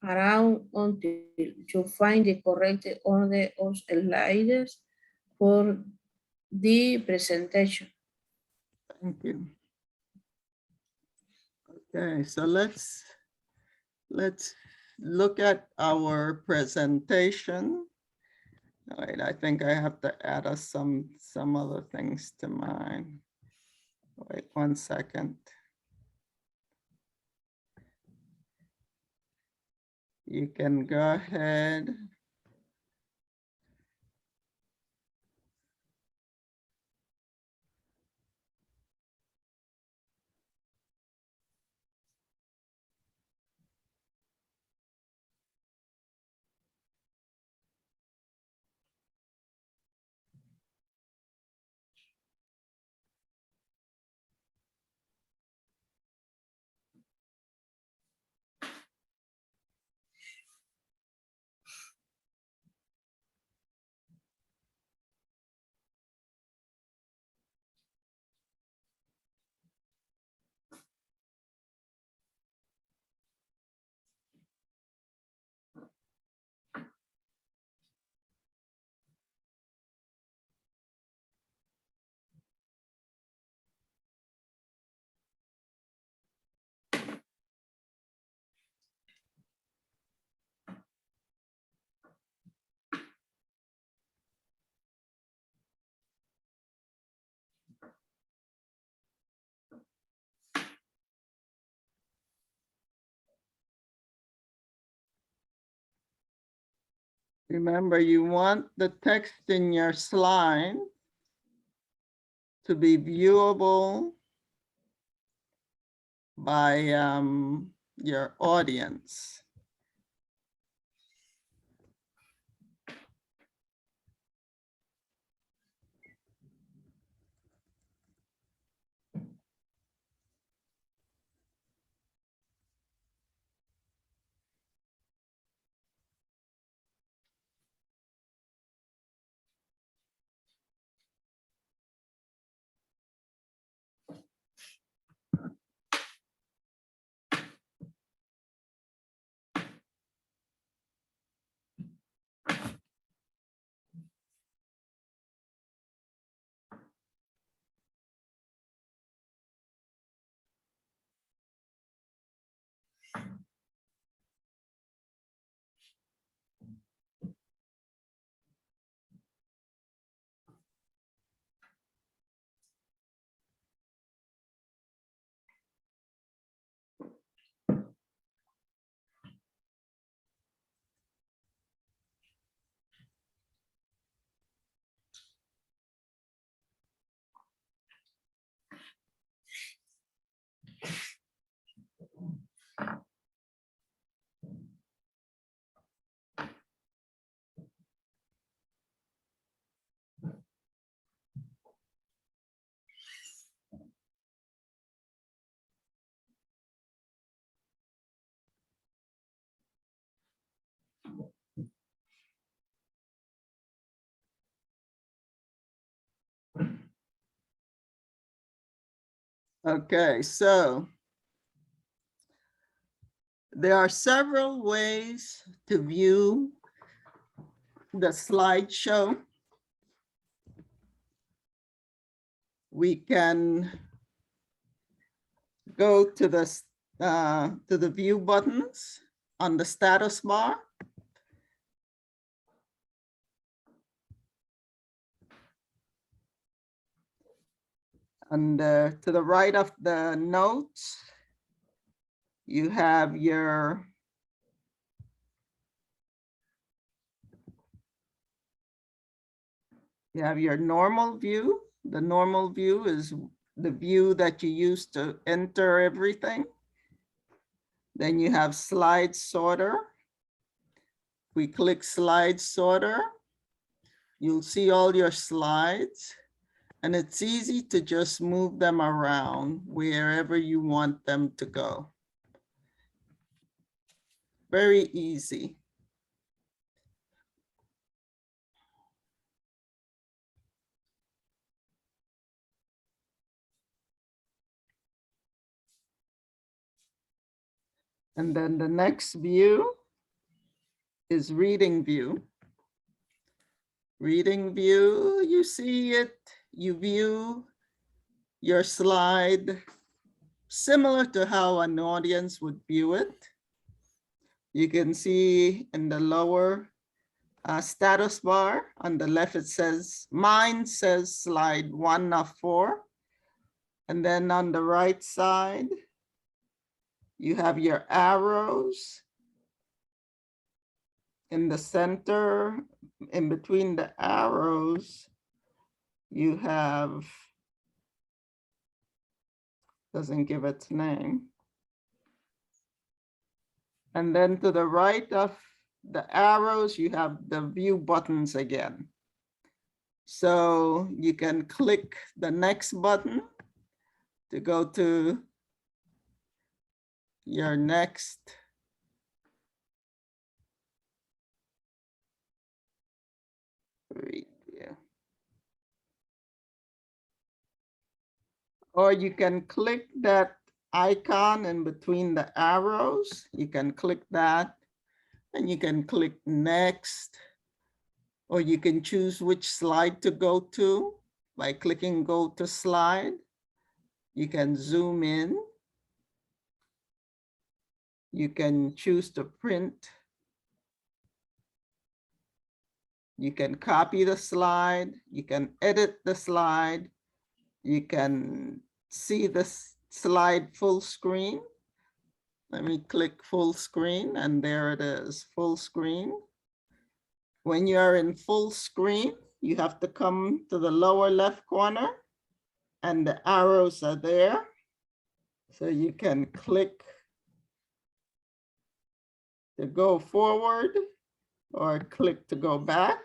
around until you find the correct order of slides for the presentation. Thank you. Okay, so let's look at our presentation. All right, I think I have to add some other things to mine. Wait 1 second. You can go ahead. Remember, you want the text in your slide to be viewable by your audience. Okay, so there are several ways to view the slideshow. We can go to the view buttons on the status bar. And to the right of the notes, you have your normal view. The normal view is the view that you use to enter everything. Then you have slide sorter. We click slide sorter. You'll see all your slides, and it's easy to just move them around wherever you want them to go. Very easy. And then the next view is reading view. Reading view, you see it, you view your slide similar to how an audience would view it. You can see in the lower status bar on the left, it says, mine says slide 1 of 4. And then on the right side, you have your arrows. In the center, in between the arrows, you have, doesn't give its name. And then to the right of the arrows, you have the view buttons again. So you can click the next button to go to your next read view. Or you can click that icon in between the arrows. You can click that and you can click next, or you can choose which slide to go to by clicking go to slide. You can zoom in. You can choose to print. You can copy the slide. You can edit the slide. You can see the slide full screen. Let me click full screen, and there it is, full screen. When you are in full screen, you have to come to the lower left corner, and the arrows are there. So you can click to go forward or click to go back.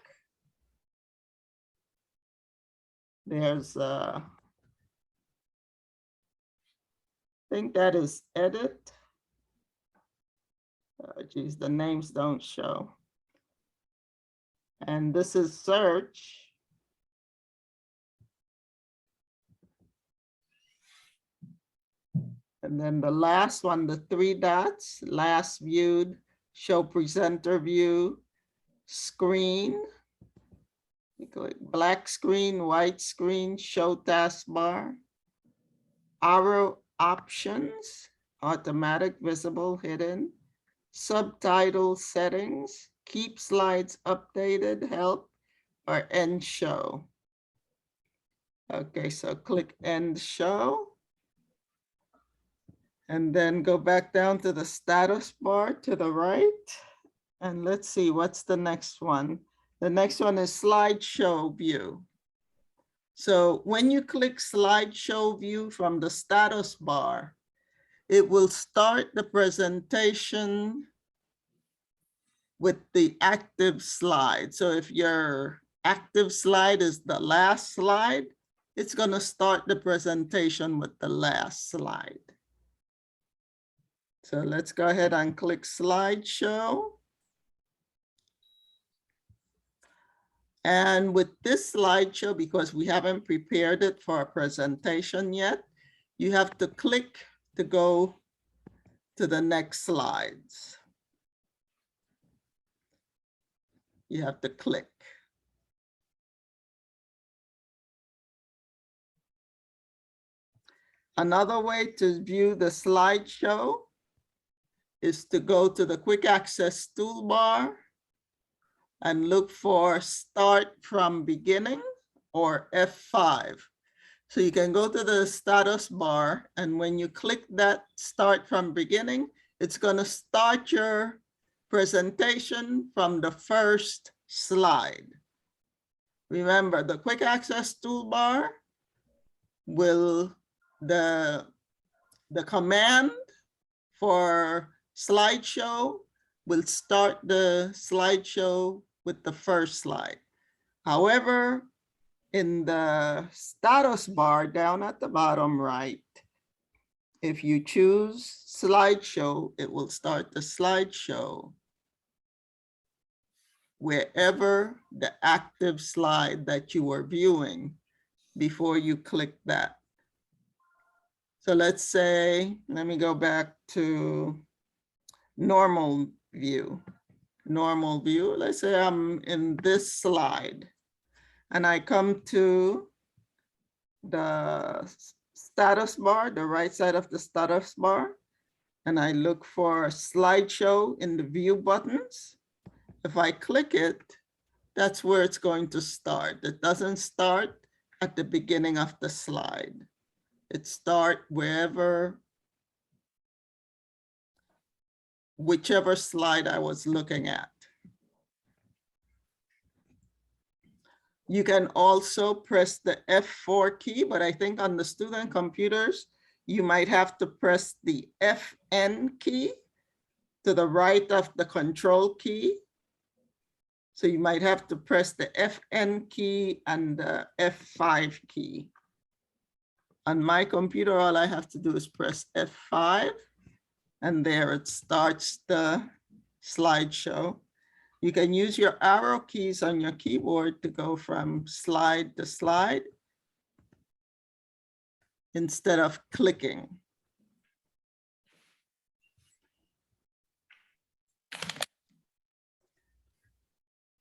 There's I think that is edit. Geez, the names don't show. And this is search. And then the last one, the 3 dots, last viewed, show presenter view, screen. You click black screen, white screen, show taskbar, arrow options, automatic, visible, hidden, subtitle settings, keep slides updated, help, or end show. Okay, so click end show. And then go back down to the status bar to the right. And let's see, what's the next one? The next one is slideshow view. So when you click slideshow view from the status bar, it will start the presentation with the active slide. So if your active slide is the last slide, it's going to start the presentation with the last slide. So let's go ahead and click slideshow. And with this slideshow, because we haven't prepared it for a presentation yet, you have to click to go to the next slides. You have to click. Another way to view the slideshow is to go to the quick access toolbar and look for start from beginning or F5. So you can go to the status bar, and when you click that start from beginning, it's going to start your presentation from the first slide. Remember, the quick access toolbar will, the command for slideshow will start the slideshow with the first slide. However, in the status bar down at the bottom right, if you choose slideshow, it will start the slideshow wherever the active slide that you were viewing before you click that. So let's say, let me go back to normal view. Normal view, let's say I'm in this slide and I come to the status bar, the right side of the status bar, and I look for slideshow in the view buttons. If I click it, that's where it's going to start. It doesn't start at the beginning of the slide. It starts wherever, whichever slide I was looking at. You can also press the F4 key, but I think on the student computers, you might have to press the FN key to the right of the control key. So you might have to press the FN key and the F5 key. On my computer, all I have to do is press F5, and there it starts the slideshow. You can use your arrow keys on your keyboard to go from slide to slide instead of clicking.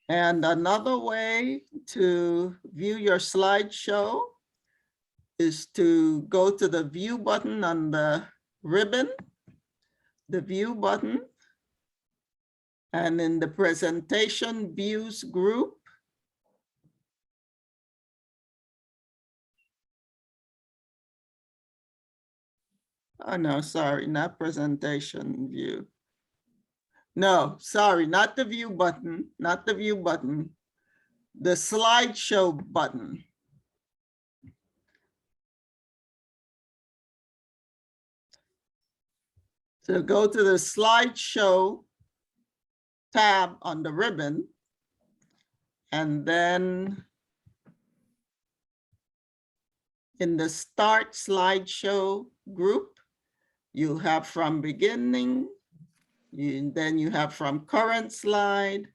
And another way to view your slideshow is to go to the view button on the ribbon, the view button, and in the presentation views group, oh no, sorry, not presentation view. No, sorry, not the view button, not the view button, the slideshow button. So go to the slideshow tab on the ribbon, and then in the start slideshow group, you have from beginning, then you have from current slide,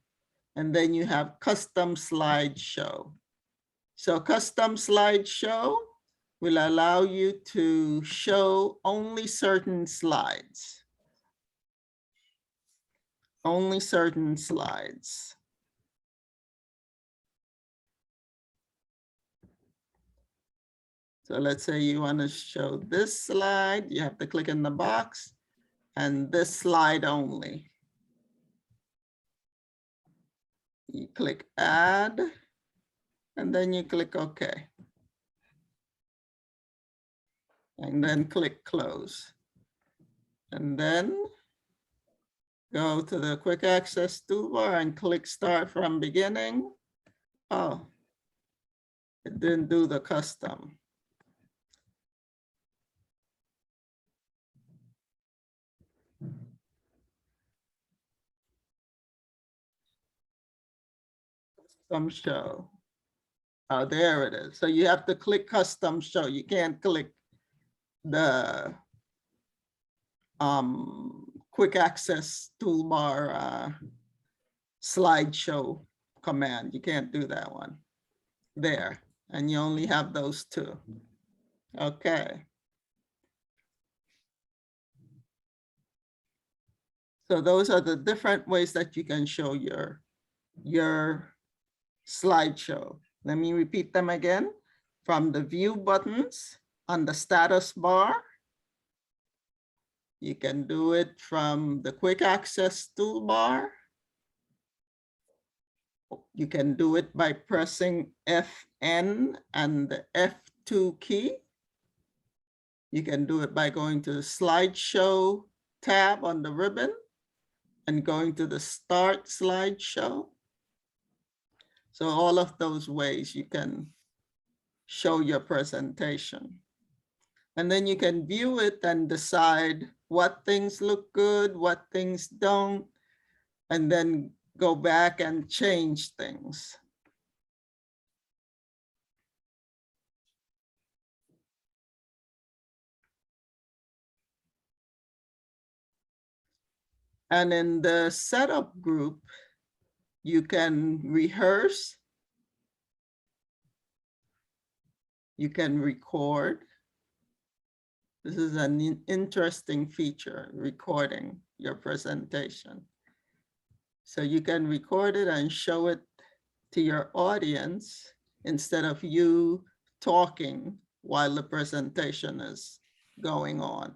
and then you have custom slideshow. So custom slideshow will allow you to show only certain slides. Only certain slides. So let's say you want to show this slide, you have to click in the box, and this slide only. You click add, and then you click OK. And then click close. And then go to the quick access toolbar and click start from beginning. Oh, it didn't do the custom. Custom show. Oh, there it is. So you have to click custom show. You can't click the quick access toolbar slideshow command. You can't do that one there. And you only have those two. Okay. So those are the different ways that you can show your slideshow. Let me repeat them again. From the view buttons on the status bar. You can do it from the quick access toolbar. You can do it by pressing FN and the F2 key. You can do it by going to the slideshow tab on the ribbon and going to the start slideshow. So all of those ways you can show your presentation. And then you can view it and decide what things look good, what things don't, and then go back and change things. And in the setup group, you can rehearse, you can record. This is an interesting feature, recording your presentation. So you can record it and show it to your audience instead of you talking while the presentation is going on.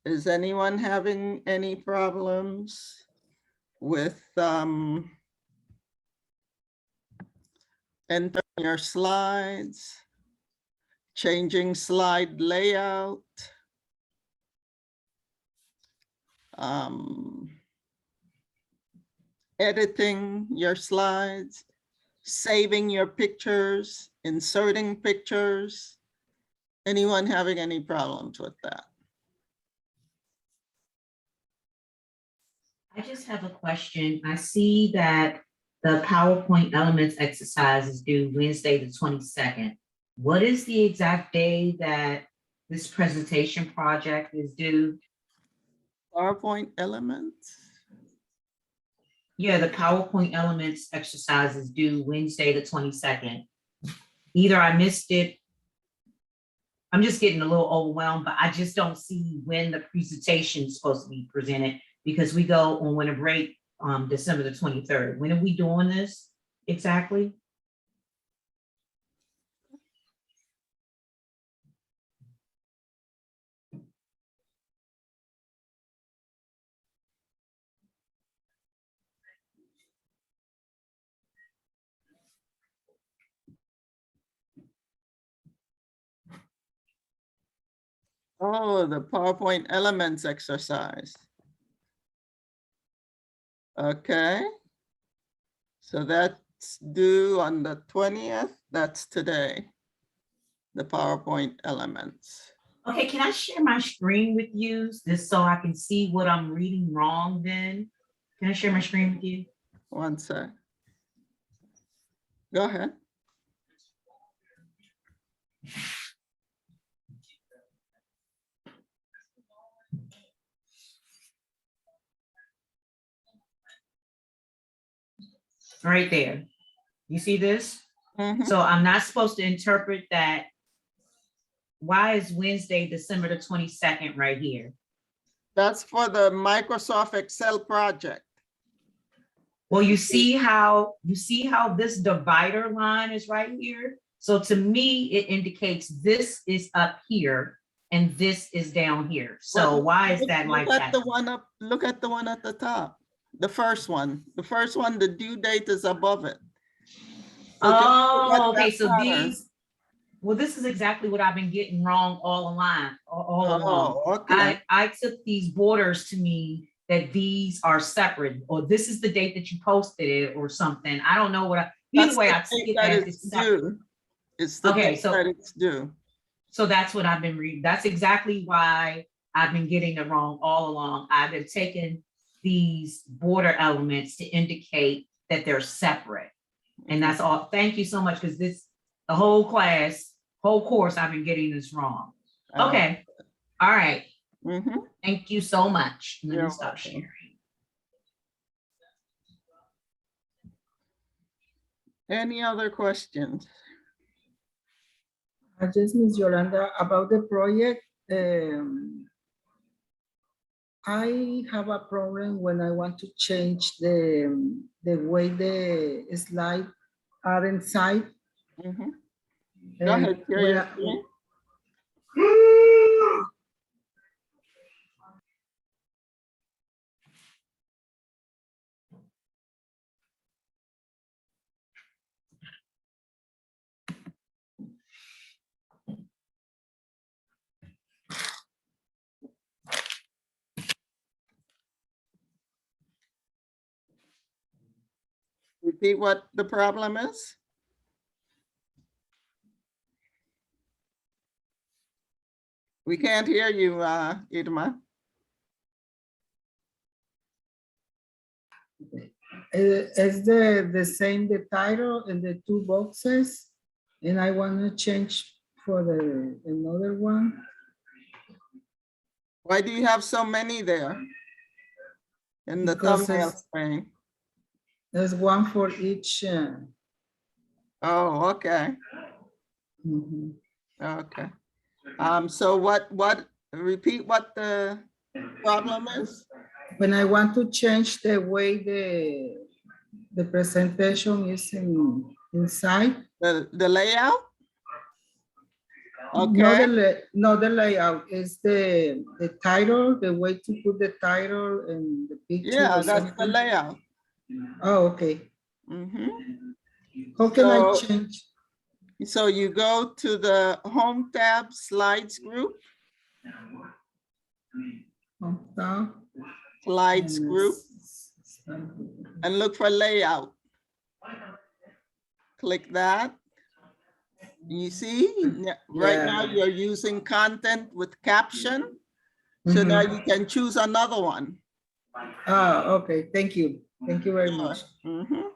Is anyone having any problems with entering your slides, changing slide layout, editing your slides, saving your pictures, inserting pictures? Anyone having any problems with that? I just have a question. I see that the PowerPoint elements exercise is due Wednesday, the 22nd. What is the exact day that this presentation project is due? PowerPoint elements? Yeah, the PowerPoint elements exercise is due Wednesday, the 22nd. Either I missed it. I'm just getting a little overwhelmed, but I just don't see when the presentation is supposed to be presented because we go on winter break December the 23rd. When are we doing this exactly? Oh, the PowerPoint elements exercise. Okay. So that's due on the 20th. That's today. The PowerPoint elements. Okay, can I share my screen with you just so I can see what I'm reading wrong then? Can I share my screen with you? One sec. Go ahead. Right there. You see this? Mhm. So I'm not supposed to interpret that. Why is Wednesday, December the 22nd right here? That's for the Microsoft Excel project. Well, you see how this divider line is right here? So to me, it indicates this is up here and this is down here. So But why is that like look at that? the one up, look at the one at the top. The first one, the due date is above it. So just look at Oh, okay, that so pattern. well, this is exactly what I've been getting wrong all along. Oh, okay. I took these borders to mean that these are separate, or this is the date that you posted it or something. I don't know what either That's way the I see date it that as it's it's separate. due. It's the Okay, date so- that it's due. So that's what I've been reading. That's exactly why I've been getting it wrong all along. I've been taking these border elements to indicate that they're separate. And that's all. Thank you so much, because the whole class, whole course, I've been getting this wrong. Okay. All right. Mhm. Thank you so much. Let me You're stop welcome. sharing. Any other questions? Just Ms. Yolanda, about the project, I have a problem when I want to change the way the slides are inside. Mhm. Go And ahead, share when your I- screen. Repeat what the problem is. We can't hear you, Idma. Is the same the title and the two boxes, and I want to change for the another one. Why do you have so many there in the Because thumbnail it's- screen? There's one for each. Oh, okay, Mhm. okay. So repeat what the problem is? When I want to change the way the presentation is inside. The layout? Not Okay, not the layout, is the title, the way to put the title and the picture. yeah, or that's the something. layout. Oh, okay. Mhm. How can I So- change? So you go to the Home tab Slides group, Down. Slides group, and look for layout. Click that. You see, right now Yeah. you're using content with caption. So now you can choose another one. Ah, okay, thank you. Thank you very much. Mhm.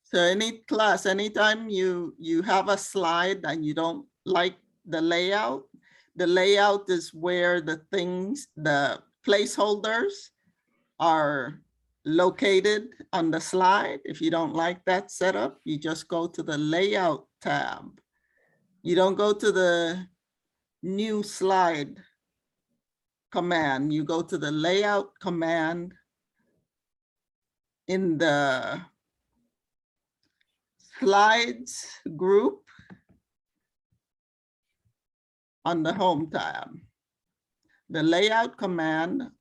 So anytime you have a slide and you don't like the layout is where the placeholders are located on the slide. If you don't like that setup, you just go to the layout tab. You don't go to the new slide command. You go to the layout command in the slides group on the Home tab. The layout command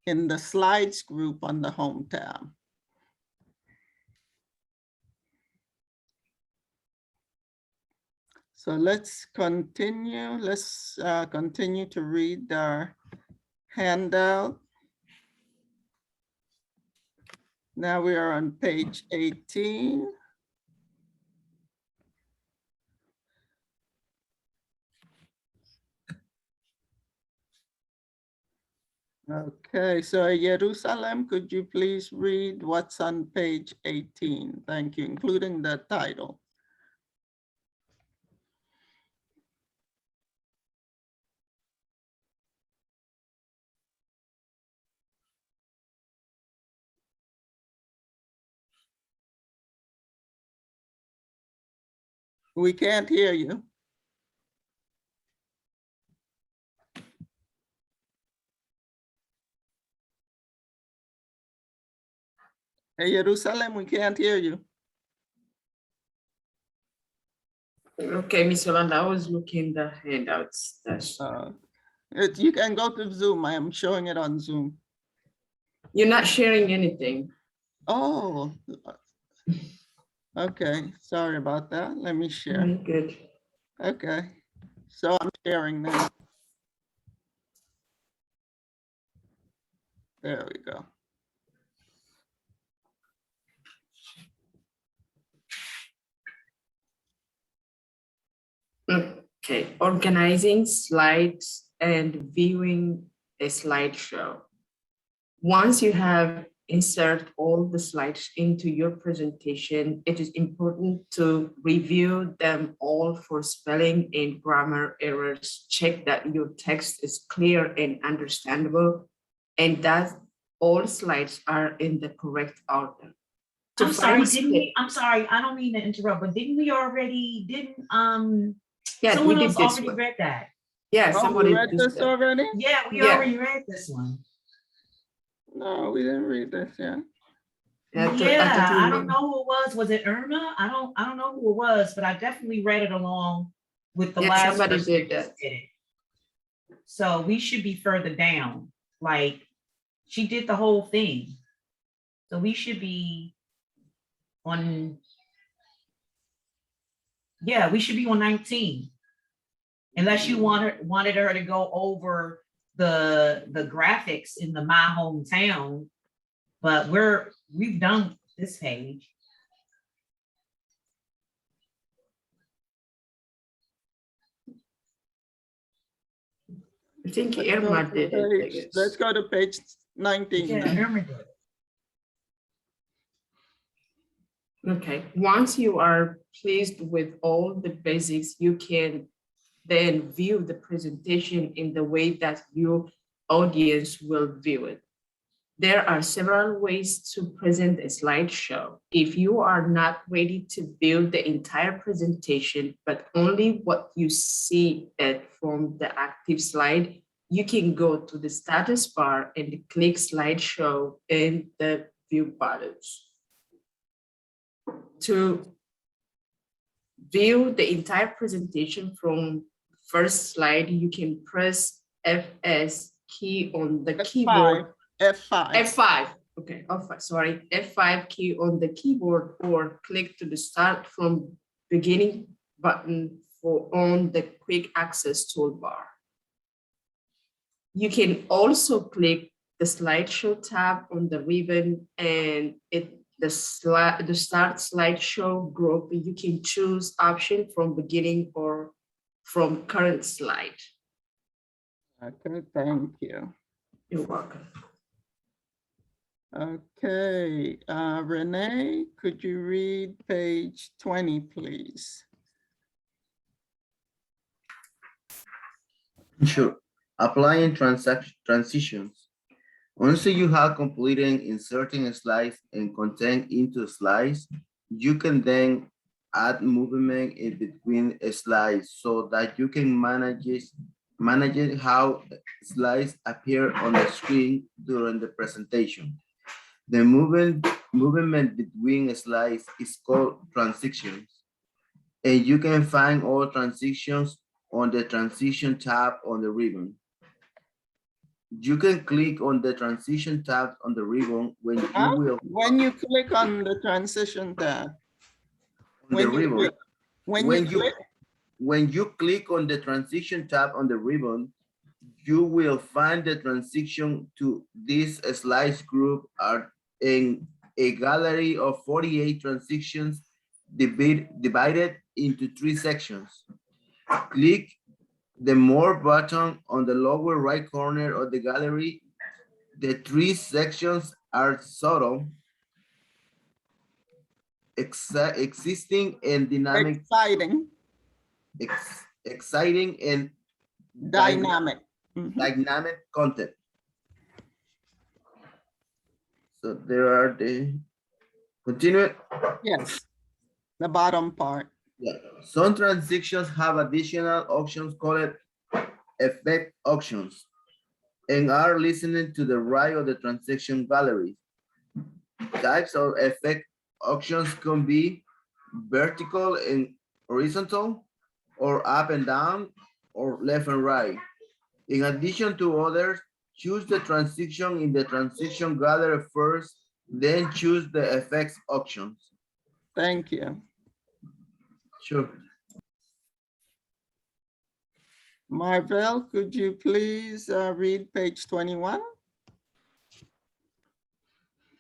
in the slides group on the Home tab. So let's continue. Let's continue to read our handout. Now we are on page 18. Okay, so Jerusalem, could you please read what's on page 18? Thank you, including the title. We can't hear you. Hey, Jerusalem, we can't hear you. Okay, Miss Yolanda, I was looking the handouts. You can go to Zoom. I am showing it on Zoom. You're not sharing anything. Oh, okay. Sorry about that. Let me share. Good. Okay, so I'm sharing now. There we go. Okay, organizing slides and viewing a slideshow. Once you have insert all the slides into your presentation, it is important to review them all for spelling and grammar errors. Check that your text is clear and understandable, and that all slides are in the correct order. to I'm sorry, find didn't we, I'm sorry, I don't mean to interrupt, but didn't we already, Yeah, we someone did else this already one. read that? Yeah, Oh, we somebody read just this already? Yeah, we Yeah. already read this one. No, we didn't read this yet. Yeah, I don't know who it was. Was it Irma? I don't know who it was, but I definitely read it along with the Yeah, last somebody person did that just that. did it. So we should be further down. Like she did the whole thing. So we should be on, yeah, we should be on 19. Unless you wanted her to go over the graphics in the My Hometown, but we've done this page. I think Let's go Irma to did it, I page- guess. Let's go to page 19. Yeah, Irma did. Okay, once you are pleased with all the basics, you can then view the presentation in the way that your audience will view it. There are several ways to present a slideshow. If you are not ready to view the entire presentation, but only what you see from the active slide, you can go to the status bar and click slideshow in the view buttons. To view the entire presentation from first slide, you can press Fs key on the keyboard. F5. F5, okay, F5, sorry, F5 key on the keyboard, or click to the start from beginning button on the quick access toolbar. You can also click the slideshow tab on the ribbon, and the start slideshow group, you can choose option from beginning or from current slide. Okay, thank you. You're welcome. Okay, Renee, could you read page 20, please? Sure. Applying transitions. Once you have completed inserting slides and content into slides, you can then add movement in between slides so that you can manage how slides appear on the screen during the presentation. The movement between slides is called transitions, and you can find all transitions on the transition tab on the ribbon. You can click on the transition tab on the ribbon when you will. When you click on the transition tab. On the ribbon. When you click on the transition tab on the ribbon, you will find the transition to this slides group are in a gallery of 48 transitions divided into 3 sections. Click the More button on the lower right corner of the gallery. The 3 sections are subtle, existing and dynamic. Exciting and dynamic. Dynamic content. So there are the, continue it? Yes, the bottom part. Yeah, some transitions have additional options called effect options and are listening to the right of the transition gallery. Types of effect options can be vertical and horizontal, or up and down, or left and right. In addition to others, choose the transition in the transition gallery first, then choose the effects options. Thank you. Sure. Marvel, could you please read page 21?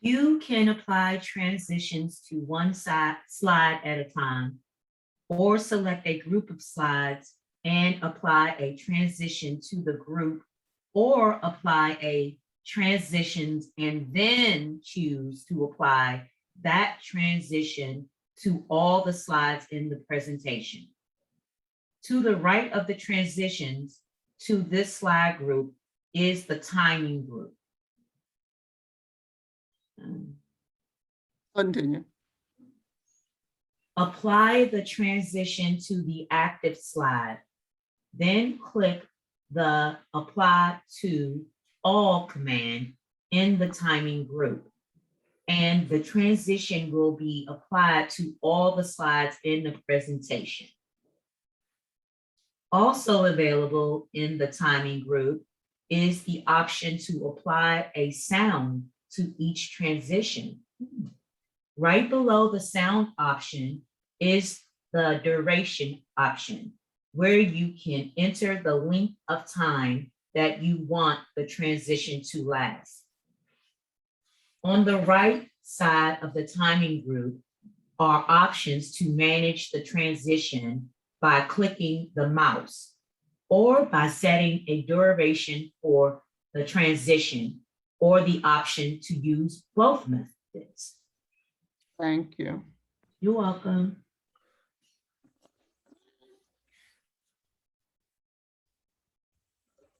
You can apply transitions to one slide at a time, or select a group of slides and apply a transition to the group, or apply a transitions and then choose to apply that transition to all the slides in the presentation. To the right of the transitions to this slide group is the timing group. Continue. Apply the transition to the active slide. Then click the Apply to All command in the timing group. And the transition will be applied to all the slides in the presentation. Also available in the timing group is the option to apply a sound to each transition. Right below the sound option is the duration option, where you can enter the length of time that you want the transition to last. On the right side of the timing group are options to manage the transition by clicking the mouse or by setting a duration for the transition, or the option to use both methods. Thank you. You're welcome.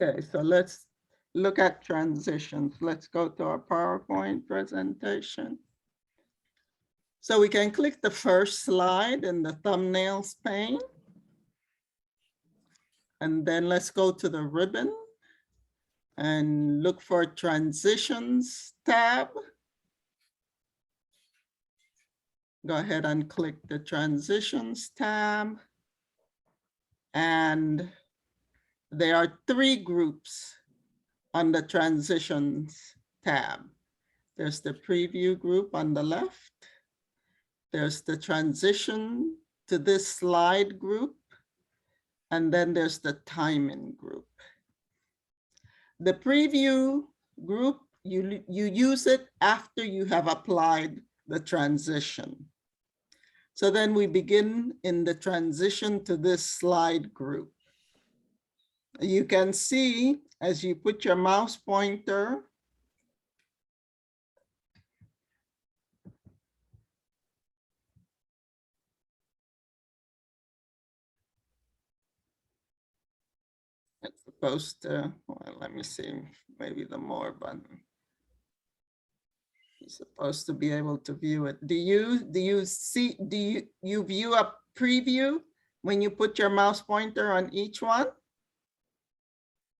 Okay, so let's look at transitions. Let's go to our PowerPoint presentation. So we can click the first slide in the thumbnails pane. And then let's go to the ribbon and look for Transitions tab. Go ahead and click the Transitions tab. And there are 3 groups on the Transitions tab. There's the Preview group on the left. There's the Transition to this slide group. And then there's the Timing group. The Preview group, you use it after you have applied the transition. So then we begin in the transition to this slide group. You can see as you put your mouse pointer it's supposed to, well, let me see, maybe the more button. You're supposed to be able to view it. Do you see, do you view a preview when you put your mouse pointer on each one?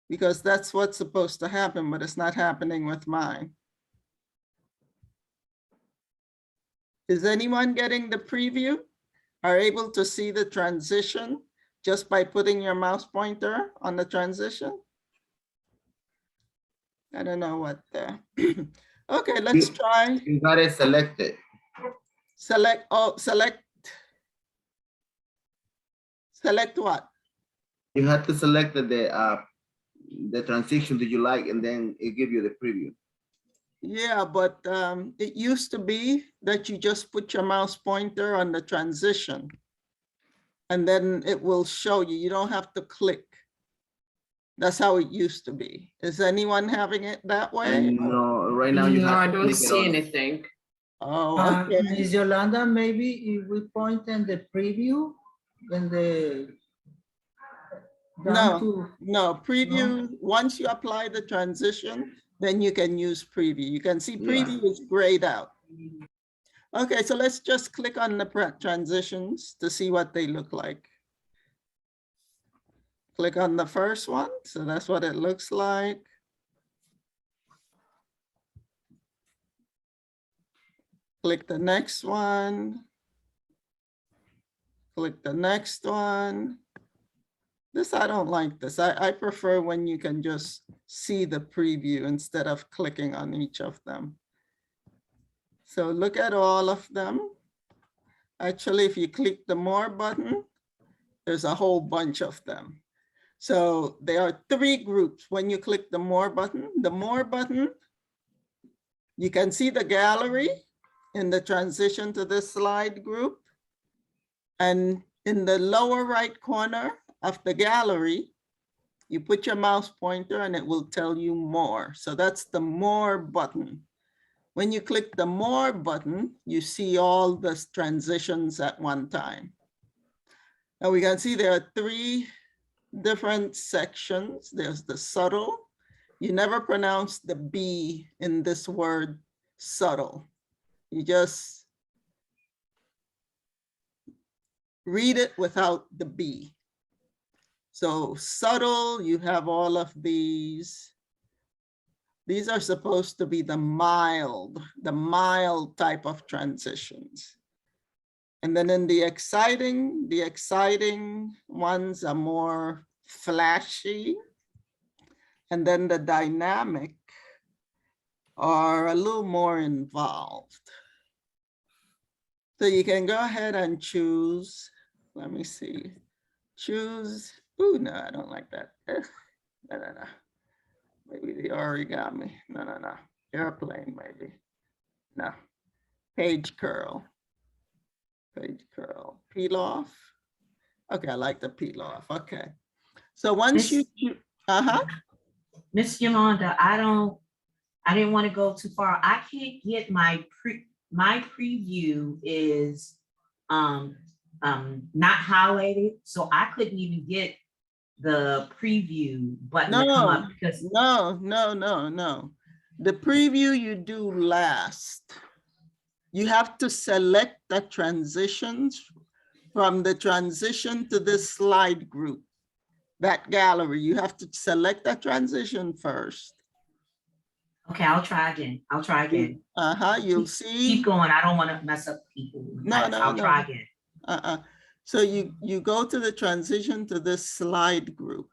Because that's what's supposed to happen, but it's not happening with mine. Is anyone getting the preview? Are able to see the transition just by putting your mouse pointer on the transition? I don't know what the, okay, let's try. You got it selected. Select, oh, select what? You have to select the transition that you like, and then it give you the preview. Yeah, but it used to be that you just put your mouse pointer on the transition and then it will show you. You don't have to click. That's how it used to be. Is anyone having it that way? No, right now you No, have I to don't click it see on. anything. Oh, okay. Ms. Yolanda, maybe if we point in the preview, then the No, preview, once you apply the transition, then you can use preview. You can see preview is grayed out. Okay, so let's just click on the transitions to see what they look like. Click on the first one. So that's what it looks like. Click the next one. Click the next one. This, I don't like this. I prefer when you can just see the preview instead of clicking on each of them. So look at all of them. Actually, if you click the more button, there's a whole bunch of them. So there are 3 groups. When you click the more button, you can see the gallery in the transition to this slide group. And in the lower right corner of the gallery, you put your mouse pointer and it will tell you more. So that's the more button. When you click the more button, you see all the transitions at one time. Now we can see there are 3 different sections. There's the subtle. You never pronounce the B in this word subtle. You just read it without the B. So subtle, you have all of these. These are supposed to be the mild type of transitions. And then in the exciting ones are more flashy. And then the dynamic are a little more involved. So you can go ahead and choose, let me see, choose, ooh, no, I don't like that. No. Maybe the origami, no. Airplane, maybe, no. Page curl, peel off. Okay, I like the peel off, okay. So once you, Miss Yolanda, I didn't want to go too far. I can't get my preview is not highlighted, so I couldn't even get the preview button to come up because no. The preview you do last. You have to select the transitions from the transition to this slide group, that gallery. You have to select that transition first. Okay, I'll try again. You'll see. Keep going. I don't want to mess up people. I'll try again. So you go to the transition to this slide group.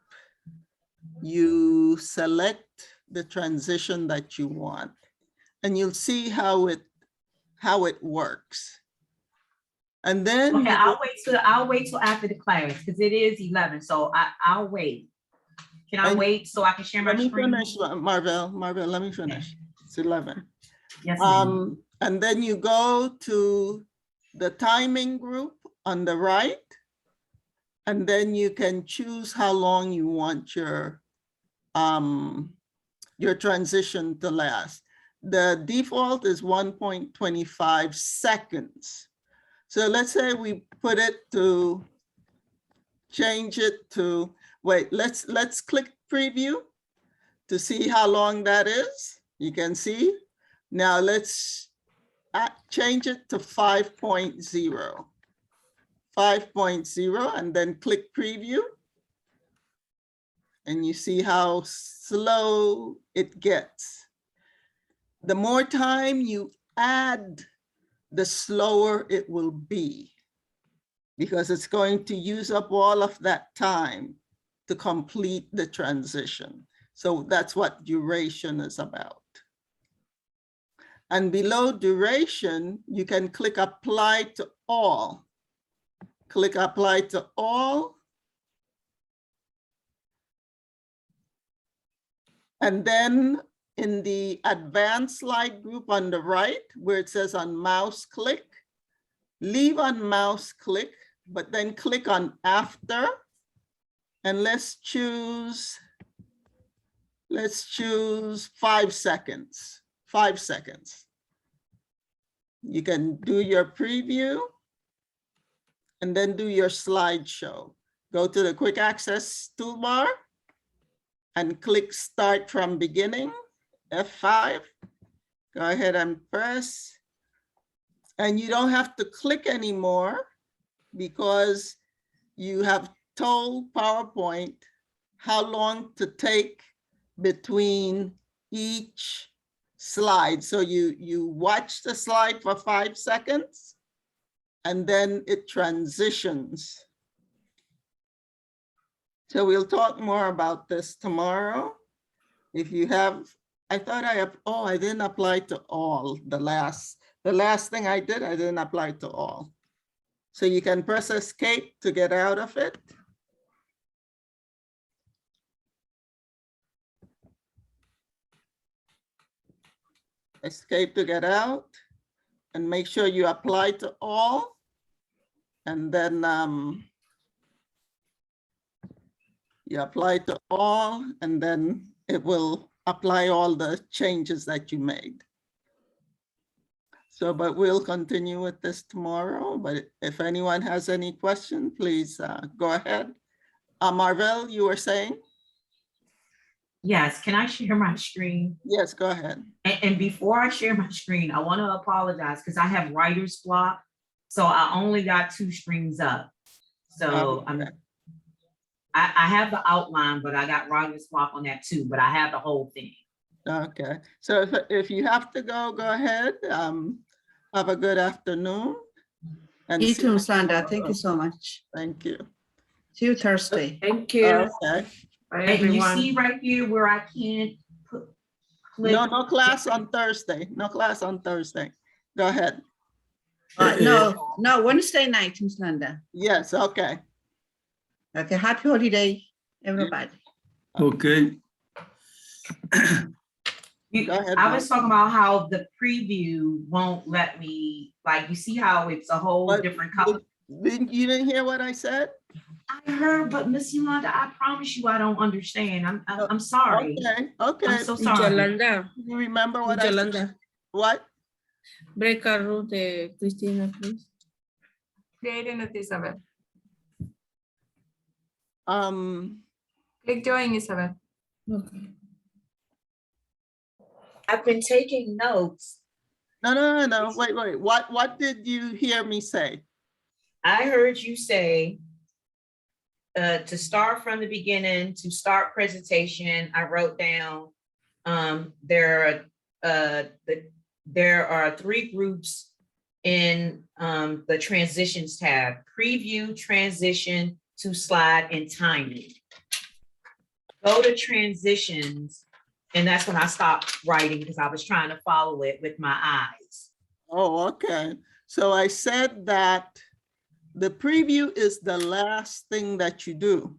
You select the transition that you want, and you'll see how it works. And then okay, I'll wait till after the class because it is 11. So I'll wait. Can I wait so I can share my screen? Let me finish, Marvel, let me finish. It's 11. Yes, ma'am. And then you go to the timing group on the right, and then you can choose how long you want your transition to last. The default is 1.25 seconds. So let's say we put it to, change it to, wait, let's click preview to see how long that is. You can see. Now let's change it to 5.0. 5.0 and then click preview. And you see how slow it gets. The more time you add, the slower it will be, because it's going to use up all of that time to complete the transition. So that's what duration is about. And below duration, you can click apply to all. Click apply to all. And then in the advanced slide group on the right, where it says on mouse click, leave on mouse click, but then click on after. And let's choose 5 seconds. 5 seconds. You can do your preview and then do your slideshow. Go to the quick access toolbar and click start from beginning, F5. Go ahead and press. And you don't have to click anymore because you have told PowerPoint how long to take between each slide. So you watch the slide for 5 seconds and then it transitions. So we'll talk more about this tomorrow. If you have, I thought I didn't apply to all. The last thing I didn't apply to all. So you can press escape to get out of it. Escape to get out and make sure you apply to all. And then you apply to all, and then it will apply all the changes that you made. So, but we'll continue with this tomorrow. But if anyone has any question, please go ahead. Marvel, you were saying? Yes, can I share my screen? Yes, go ahead. And before I share my screen, I want to apologize because I have writer's block. So I only got 2 screens up. So I have the outline, but I got write and swap on that too, but I have the whole thing. Okay, so if you have to go ahead. Have a good afternoon. And You see too, you Sandra. tomorrow. Thank you so much. Thank you. See you Thursday. Thank you. Okay. Bye, And you everyone. see right here where I can't click. No class on Thursday. No class on Thursday. Go ahead. No, Wednesday night, Ms. Landa. Yes, okay. Okay, happy holiday, everybody. Okay. Go ahead, I Bob. was talking about how the preview won't let me, like, you see how it's a whole But different color? You didn't hear what I said? I heard, but Miss Yolanda, I promise you I don't understand. I'm sorry. Okay. I'm so sorry. Yolanda, You remember what I said? Yolanda, What? break a rule de Cristina, please. Creating it, Isabel. Click join, Isabel. Okay. I've been taking notes. No. Wait. What did you hear me say? I heard you say to start from the beginning, to start presentation. I wrote down there are 3 groups in the transitions tab: preview, transition, to slide, and timing. Go to transitions, and that's when I stopped writing because I was trying to follow it with my eyes. Oh, okay. So I said that the preview is the last thing that you do.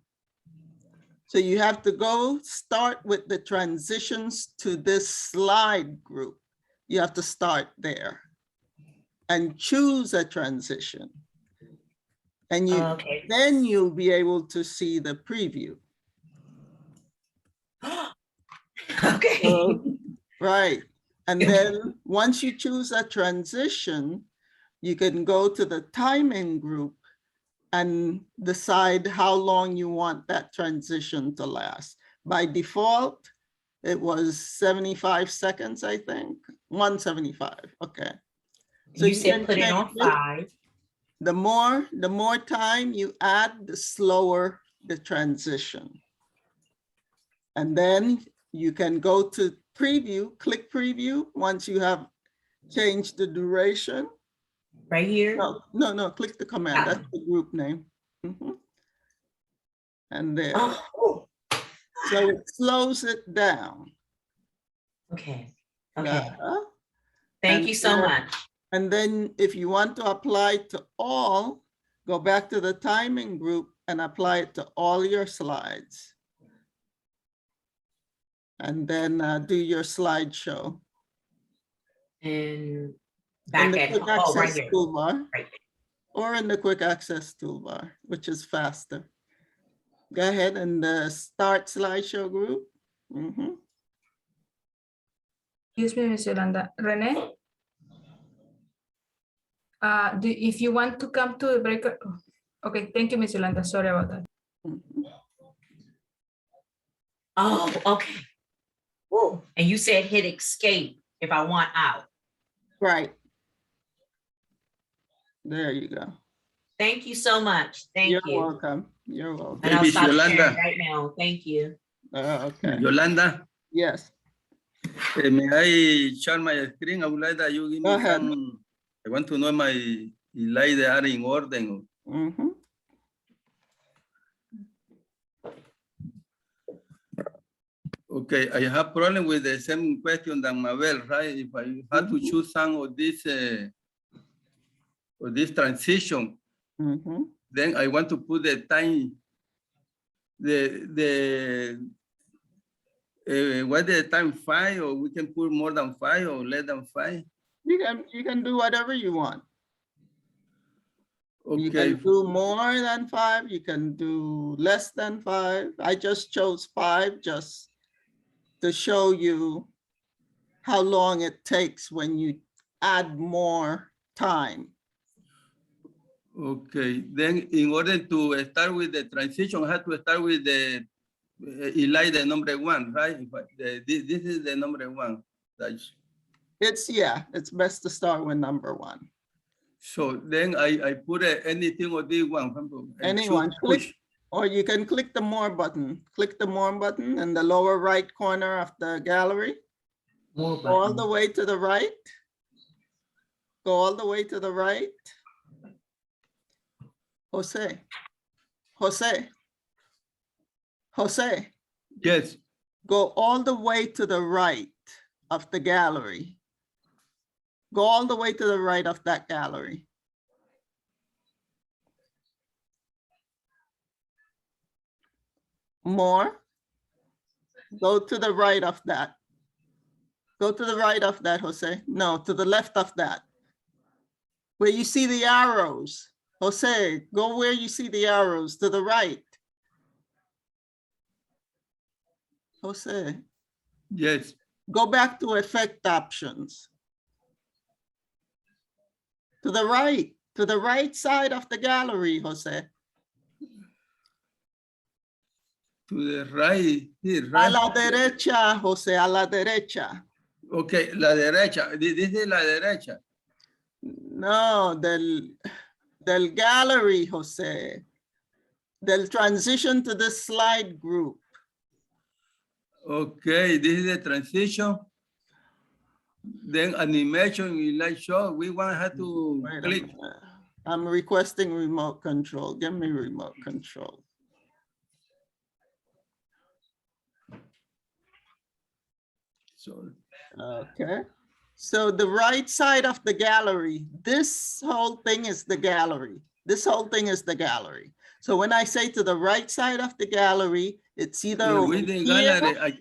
So you have to start with the transitions to this slide group. You have to start there and choose a transition. And then you'll be able to see the preview. Okay. So, right. And then once you choose a transition, you can go to the timing group and decide how long you want that transition to last. By default, it was 75 seconds, I think. 175. Okay. So you said put it change on 5. The more time you add, the slower the transition. And then you can go to preview, click preview once you have changed the duration. Right here? No, click the command. That's the group name. And there. Oh. So it slows it down. Okay. Okay. Thank And you so much. And then if you want to apply to all, go back to the timing group and apply it to all your slides. And then do your slideshow. And back at quick right access here. toolbar, Right. or in the quick access toolbar, which is faster. Go ahead and start slideshow group. Excuse me, Ms. Yolanda. Rene? If you want to come to the breaker. Okay, thank you, Ms. Yolanda. Sorry about that. Oh, okay. Whoa. And you said hit escape if I want out. Right. There you go. Thank you so much. Thank you. You're welcome. You're welcome. And I'll Miss stop Yolanda. sharing right now. Thank you. Okay. Yolanda, Yes. may I share my screen? I would like that you give Go me ahead. some. I want to know my slides are in order. Okay, I have problem with the same question than Mabel, right? If I had to choose some of this transition, then I want to put the time, what the time 5, or we can put more than 5 or less than 5. You can do whatever you want. Okay. You can do more than 5. You can do less than 5. I just chose 5 just to show you how long it takes when you add more time. Okay, then in order to start with the transition, I have to start with the the number 1, right? This is the number 1. It's best to start with number 1. So then I put anything on this one. and choose Anyone, click, push. or you can click the more button. Click the more button in the lower right corner of the gallery. More Go all the button. way to the right. Go all the way to the right. Jose, Jose, Jose, Yes. go all the way to the right of the gallery. Go all the way to the right of that gallery. More. Go to the right of that. Go to the right of that, Jose. No, to the left of that. Where you see the arrows. Jose, go where you see the arrows, to the right. Jose, Yes. go back to effect options. To the right side of the gallery, Jose. To the right, here, A right? la derecha, Jose, a la derecha. Okay, la derecha. This is la derecha. No, del gallery, Jose. Del transition to the slide group. Okay, this is the transition. Then animation, you like show. We want to have to Wait a click. minute. I'm requesting remote control. Give me remote control. So, Okay. So the right side of the gallery, this whole thing is the gallery. This whole thing is the gallery. So when I say to the right side of the gallery, it's either over with the here. gallery,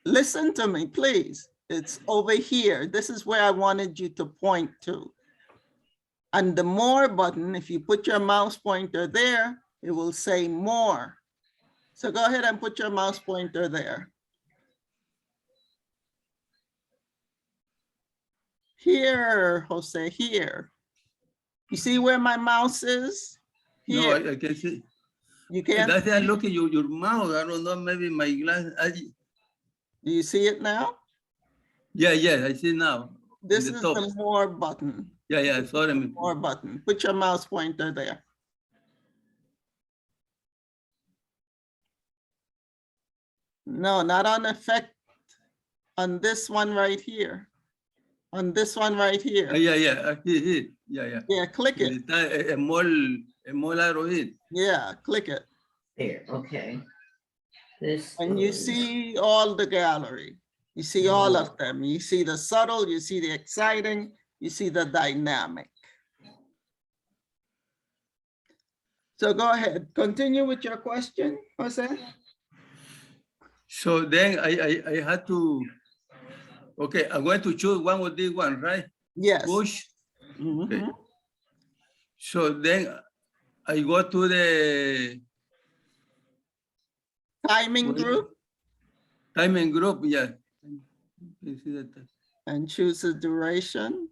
Listen to me, please. It's over here. This is where I wanted you to point to. And the more button, if you put your mouse pointer there, it will say more. So go ahead and put your mouse pointer there. Here, Jose, here. You see where my mouse is? no, Here. I can see. You can't. That's why I look at your mouth. I don't know, maybe my glass. Do you see it now? Yeah, I see now. This the is top. the more button. Yeah, sorry. More button. Put your mouse pointer there. No, not on effect. On this one right here. On this one right here. Yeah. Yeah. Yeah, click it. A small arrow here. Yeah, click it. There, okay. This. And you is- see all the gallery. You see all of them. You see the subtle, you see the exciting, you see the dynamic. So go ahead, continue with your question, Jose. So then I had to, okay, I'm going to choose one of these one, right? Yes. Push. Mhm. Okay. So then I go to the Timing group timing group, yeah. You see that? and choose the duration.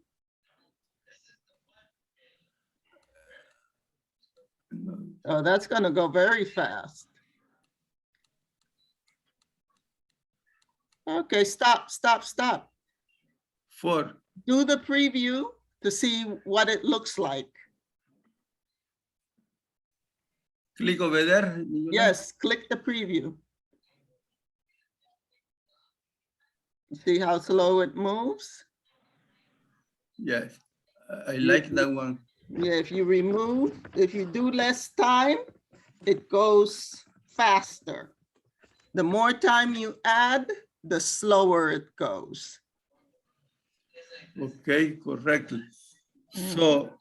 Oh, that's gonna go very fast. Okay, stop. 4. Do the preview to see what it looks like. Click over there. Yes, click the preview. See how slow it moves? Yes, I like that one. Yeah, if you do less time, it goes faster. The more time you add, the slower it goes. Okay, correct. So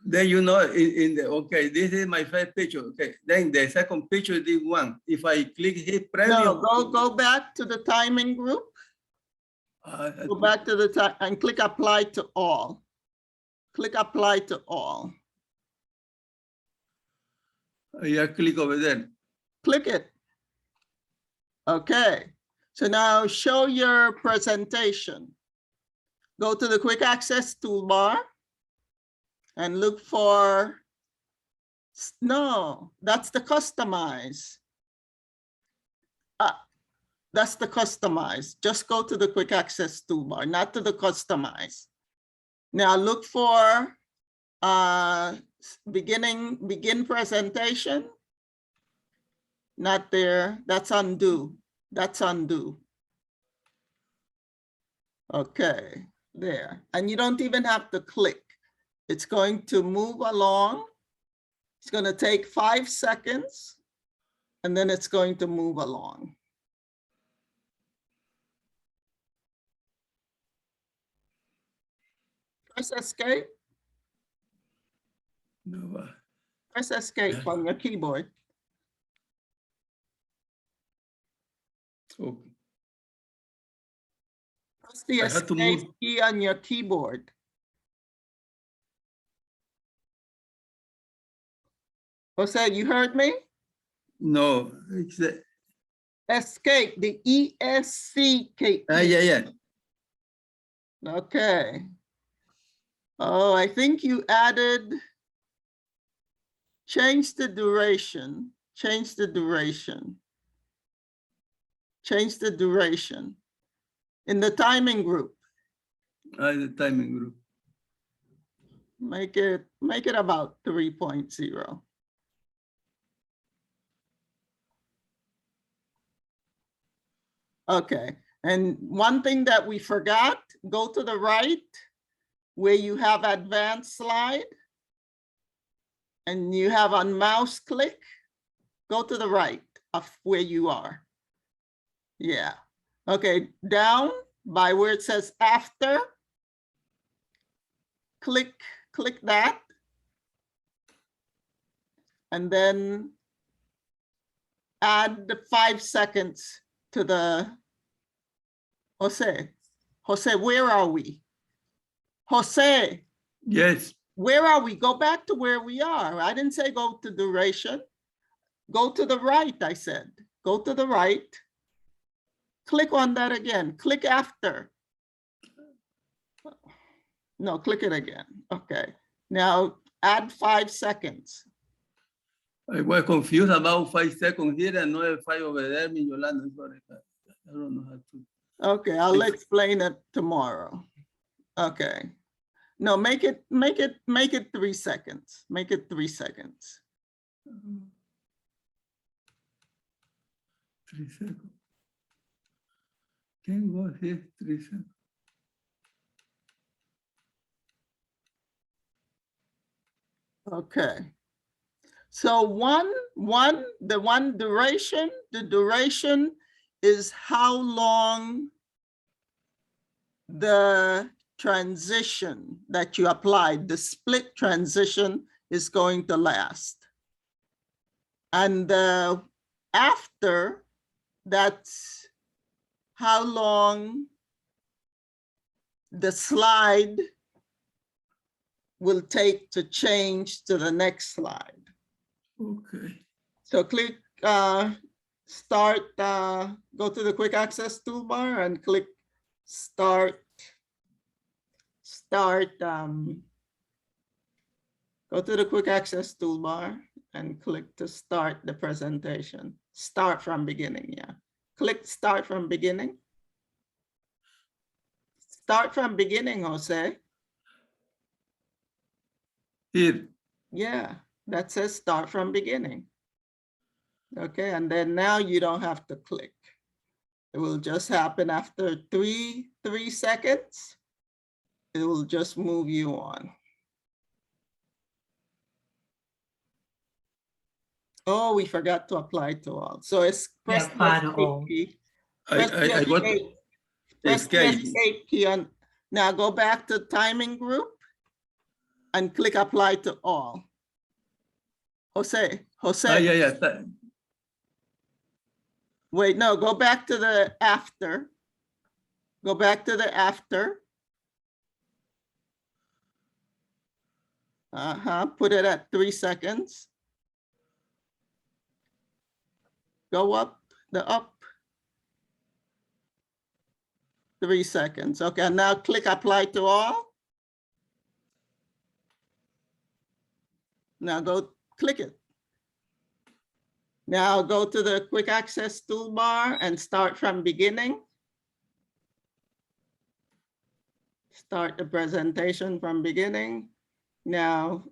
then in the, okay, this is my first picture. Okay, then the second picture is this one. If I click here preview. No, go back to the timing group. Go back to the time and click apply to all. Click apply to all. I click over there. Click it. Okay, so now show your presentation. Go to the quick access toolbar and look for, no, that's the customize. That's the customize. Just go to the quick access toolbar, not to the customize. Now look for begin presentation. Not there, that's undo, that's undo. Okay, there, and you don't even have to click. It's going to move along. It's going to take 5 seconds, and then it's going to move along. Press escape. No, Press escape on your keyboard. okay. Press the I had to escape move. key on your keyboard. Jose, you heard me? No, it's the, Escape, the ESC. yeah. Okay. Oh, I think you added, change the duration, change the duration. Change the duration in the timing group. The timing group. Make it about 3.0. Okay, and one thing that we forgot, go to the right where you have advanced slide and you have on mouse click, go to the right of where you are. Yeah, okay, down by where it says after, click that. And then add the 5 seconds to the, Jose, where are we? Jose, Yes, where are we? Go back to where we are. I didn't say go to duration. Go to the right, I said. Go to the right. Click on that again. Click after. No, click it again. Okay. Now add 5 seconds. I was confused about 5 seconds here and not 5 over there. Yolanda, sorry. I don't know how to. Okay, I'll explain it tomorrow. Okay. No, make it 3 seconds. Make it 3 seconds. 3 seconds. Can go here 3 seconds. Okay. So the duration is how long the transition that you applied, the split transition is going to last. And the after, that's how long the slide will take to change to the next slide. Okay. So click start, go to the quick access toolbar and click start, go to the quick access toolbar and click to start the presentation. Start from beginning, yeah. Click start from beginning. Start from beginning, Jose. Here. Yeah, that says start from beginning. Okay, and then now you don't have to click. It will just happen after three seconds. It will just move you on. Oh, we forgot to apply to all. So it's press the apply to escape all. key. I got Press the escape. escape key on. Now go back to timing group and click apply to all. Jose. Yeah. Wait, no, go back to the after. Go back to the after. Put it at 3 seconds. Go up, the up. 3 seconds. Okay, now click apply to all. Now go click it. Now go to the quick access toolbar and start from beginning. Start the presentation from beginning. Now,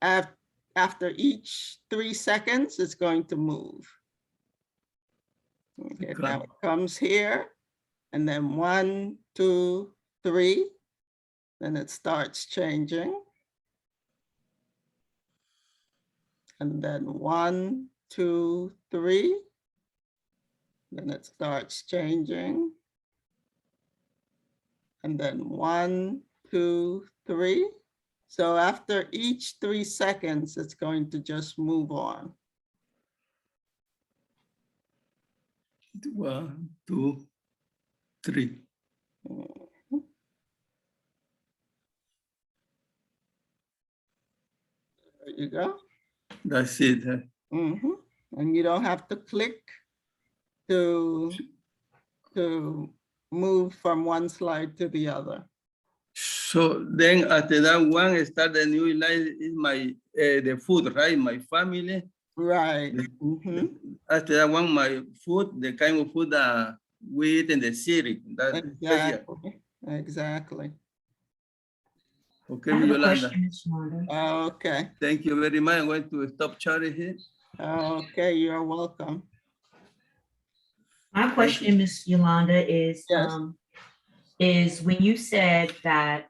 after each 3 seconds, it's going to move. Okay, now it comes here, and then 1, 2, 3, then it starts changing. And then 1, 2, 3, then it starts changing. And then 1, 2, 3. So after each 3 seconds, it's going to just move on. 1, 2, 3. There you go. That's it. Huh? And you don't have to click to move from one slide to the other. So then after that one, start the new line is my the food, right? My family. Right. After that one, my food, the kind of food that we eat in the city. That's Exactly. Exactly. okay, I have a Yolanda. question, Ms. Yolanda. Okay. Thank you very much. I'm going to stop chatting here. Okay, you're welcome. My question, Ms. Yolanda, is Yes. is when you said that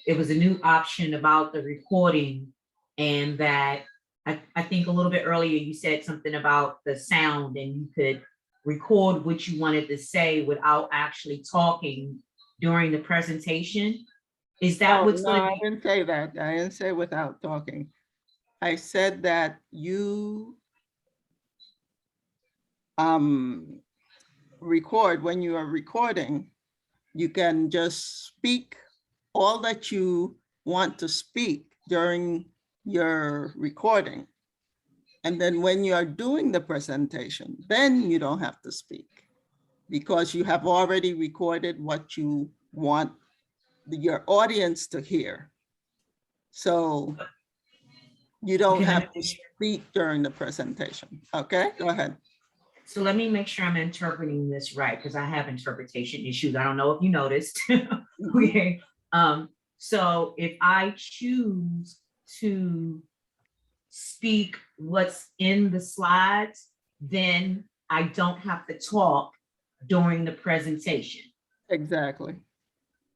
it was a new option about the recording, and that I think a little bit earlier you said something about the sound, and you could record what you wanted to say without actually talking during the presentation. Is that what's No, going I to be? didn't say that. I didn't say without talking. I said that you record, when you are recording, you can just speak all that you want to speak during your recording. And then when you are doing the presentation, then you don't have to speak because you have already recorded what you want your audience to hear. So you don't have to speak during the presentation. Okay, go ahead. So let me make sure I'm interpreting this right, because I have interpretation issues. I don't know if you noticed. Okay. So if I choose to speak what's in the slides, then I don't have to talk during the presentation. Exactly.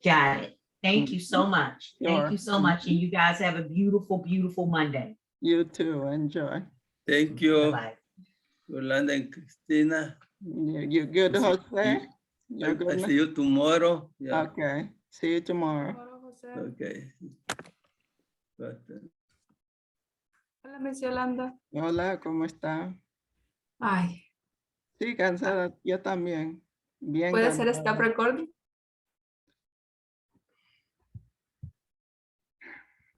Got it. Thank you so much. Thank Sure. you so much. And you guys have a beautiful, beautiful Monday. You too. Enjoy. Thank you, Bye-bye. Yolanda and Christina. You're good, Jose? You're I good? see you tomorrow. Yeah. Okay. See you tomorrow. Okay. But, Hola, Miss Yolanda. Hola, ¿cómo está? Ay, Sí, cansada. Yo también. Bien ¿puede ser cansada. stop recording?